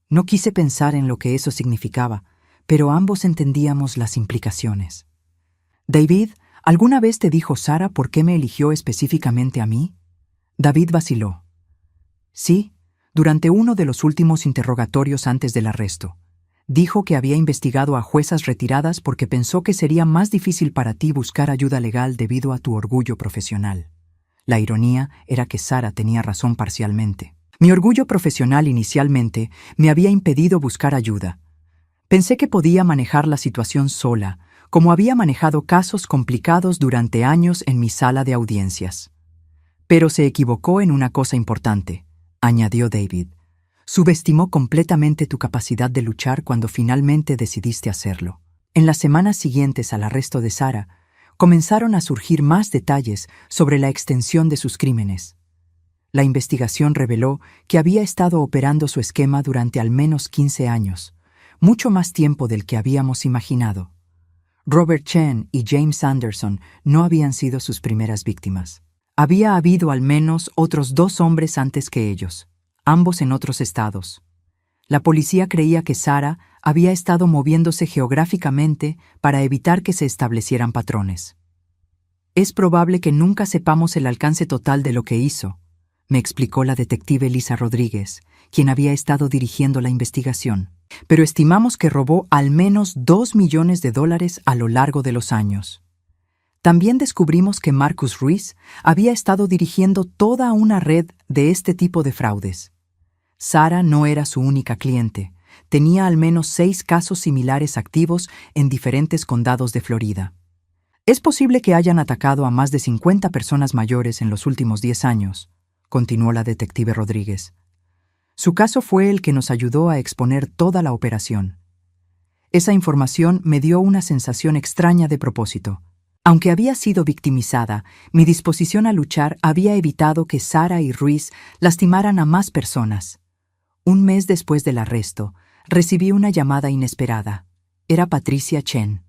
No quise pensar en lo que eso significaba, pero ambos entendíamos las implicaciones. David, ¿alguna vez te dijo Sara por qué me eligió específicamente a mí? David vaciló. Sí, durante uno de los últimos interrogatorios antes del arresto. Dijo que había investigado a juezas retiradas porque pensó que sería más difícil para ti buscar ayuda legal debido a tu orgullo profesional. La ironía era que Sara tenía razón parcialmente. Mi orgullo profesional inicialmente me había impedido buscar ayuda. Pensé que podía manejar la situación sola, como había manejado casos complicados durante años en mi sala de audiencias. Pero se equivocó en una cosa importante, añadió David. Subestimó completamente tu capacidad de luchar cuando finalmente decidiste hacerlo. En las semanas siguientes al arresto de Sara, comenzaron a surgir más detalles sobre la extensión de sus crímenes. La investigación reveló que había estado operando su esquema durante al menos 15 años, mucho más tiempo del que habíamos imaginado. Robert Chen y James Anderson no habían sido sus primeras víctimas. Había habido al menos otros 2 hombres antes que ellos, ambos en otros estados. La policía creía que Sara había estado moviéndose geográficamente para evitar que se establecieran patrones. Es probable que nunca sepamos el alcance total de lo que hizo, me explicó la detective Lisa Rodríguez, quien había estado dirigiendo la investigación. Pero estimamos que robó al menos $2 millones a lo largo de los años. También descubrimos que Marcus Ruiz había estado dirigiendo toda una red de este tipo de fraudes. Sara no era su única cliente. Tenía al menos 6 casos similares activos en diferentes condados de Florida. Es posible que hayan atacado a más de 50 personas mayores en los últimos 10 años, continuó la detective Rodríguez. Su caso fue el que nos ayudó a exponer toda la operación. Esa información me dio una sensación extraña de propósito. Aunque había sido victimizada, mi disposición a luchar había evitado que Sara y Ruiz lastimaran a más personas. Un mes después del arresto, recibí una llamada inesperada. Era Patricia Chen.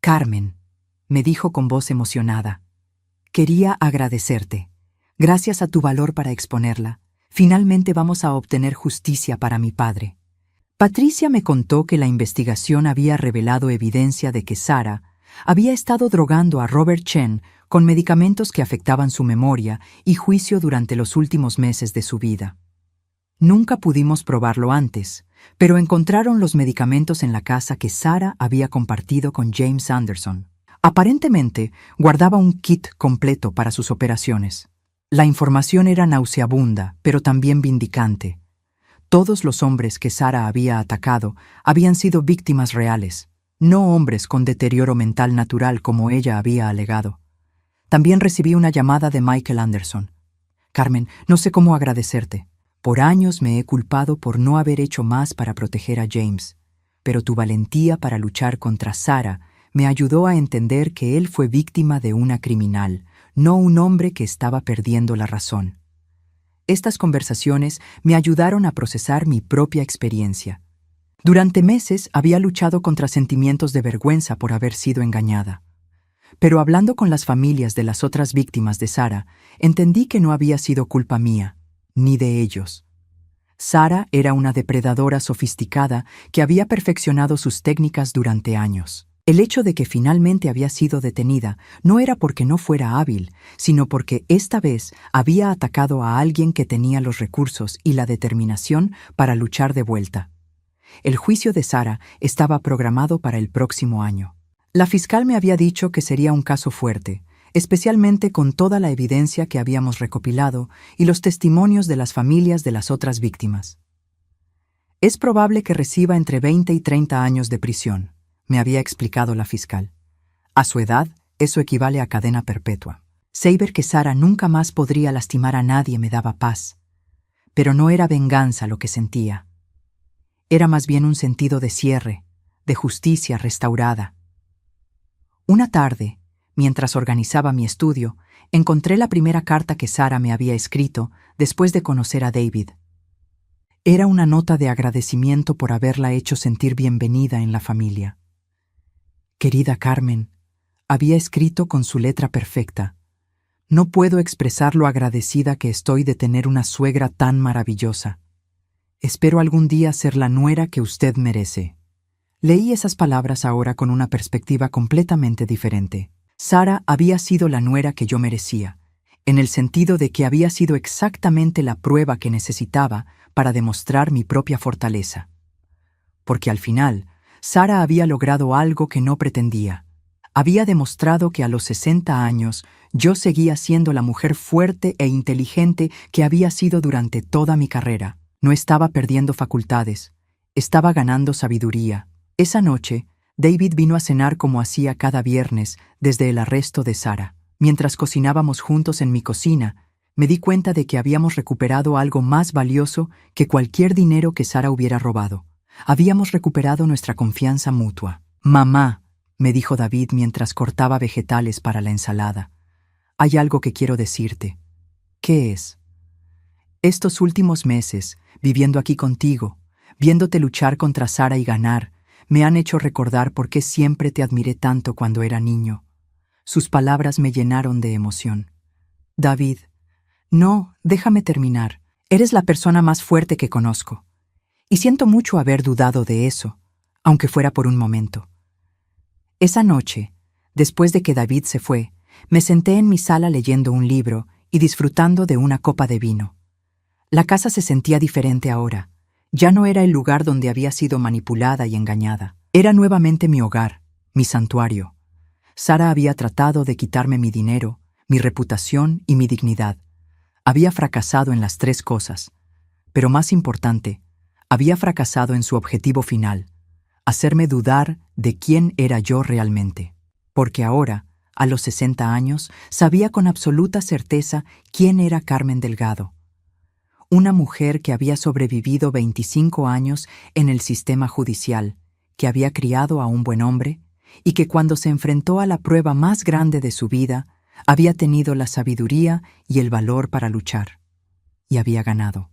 Carmen, me dijo con voz emocionada. Quería agradecerte. Gracias a tu valor para exponerla, finalmente vamos a obtener justicia para mi padre. Patricia me contó que la investigación había revelado evidencia de que Sara había estado drogando a Robert Chen con medicamentos que afectaban su memoria y juicio durante los últimos meses de su vida. Nunca pudimos probarlo antes, pero encontraron los medicamentos en la casa que Sara había compartido con James Anderson. Aparentemente, guardaba un kit completo para sus operaciones. La información era nauseabunda, pero también vindicante. Todos los hombres que Sara había atacado habían sido víctimas reales, no hombres con deterioro mental natural como ella había alegado. También recibí una llamada de Michael Anderson. Carmen, no sé cómo agradecerte. Por años me he culpado por no haber hecho más para proteger a James, pero tu valentía para luchar contra Sara me ayudó a entender que él fue víctima de una criminal, no un hombre que estaba perdiendo la razón. Estas conversaciones me ayudaron a procesar mi propia experiencia. Durante meses había luchado contra sentimientos de vergüenza por haber sido engañada. Pero hablando con las familias de las otras víctimas de Sara, entendí que no había sido culpa mía, ni de ellos. Sara era una depredadora sofisticada que había perfeccionado sus técnicas durante años. El hecho de que finalmente había sido detenida no era porque no fuera hábil, sino porque esta vez había atacado a alguien que tenía los recursos y la determinación para luchar de vuelta. El juicio de Sara estaba programado para el próximo año. La fiscal me había dicho que sería un caso fuerte, especialmente con toda la evidencia que habíamos recopilado y los testimonios de las familias de las otras víctimas. Es probable que reciba entre 20 y 30 años de prisión, me había explicado la fiscal. A su edad, eso equivale a cadena perpetua. Saber que Sara nunca más podría lastimar a nadie me daba paz. Pero no era venganza lo que sentía. Era más bien un sentido de cierre, de justicia restaurada. Una tarde, mientras organizaba mi estudio, encontré la primera carta que Sara me había escrito después de conocer a David. Era una nota de agradecimiento por haberla hecho sentir bienvenida en la familia. Querida Carmen, había escrito con su letra perfecta. No puedo expresar lo agradecida que estoy de tener una suegra tan maravillosa. Espero algún día ser la nuera que usted merece. Leí esas palabras ahora con una perspectiva completamente diferente. Sara había sido la nuera que yo merecía, en el sentido de que había sido exactamente la prueba que necesitaba para demostrar mi propia fortaleza. Porque al final, Sara había logrado algo que no pretendía. Había demostrado que a los 60 años yo seguía siendo la mujer fuerte e inteligente que había sido durante toda mi carrera. No estaba perdiendo facultades, estaba ganando sabiduría. Esa noche, David vino a cenar como hacía cada viernes desde el arresto de Sara. Mientras cocinábamos juntos en mi cocina, me di cuenta de que habíamos recuperado algo más valioso que cualquier dinero que Sara hubiera robado. Habíamos recuperado nuestra confianza mutua. «Mamá», me dijo David mientras cortaba vegetales para la ensalada, «hay algo que quiero decirte». «¿Qué es?» «Estos últimos meses, viviendo aquí contigo, viéndote luchar contra Sara y ganar, me han hecho recordar por qué siempre te admiré tanto cuando era niño». Sus palabras me llenaron de emoción. «David, no, déjame terminar. Eres la persona más fuerte que conozco. Y siento mucho haber dudado de eso, aunque fuera por un momento». Esa noche, después de que David se fue, me senté en mi sala leyendo un libro y disfrutando de una copa de vino. La casa se sentía diferente ahora. Ya no era el lugar donde había sido manipulada y engañada. Era nuevamente mi hogar, mi santuario. Sara había tratado de quitarme mi dinero, mi reputación y mi dignidad. Había fracasado en las tres cosas. Pero más importante, había fracasado en su objetivo final: hacerme dudar de quién era yo realmente. Porque ahora, a los 60 años, sabía con absoluta certeza quién era Carmen Delgado. Una mujer que había sobrevivido 25 años en el sistema judicial, que había criado a un buen hombre y que cuando se enfrentó a la prueba más grande de su vida, había tenido la sabiduría y el valor para luchar. Y había ganado.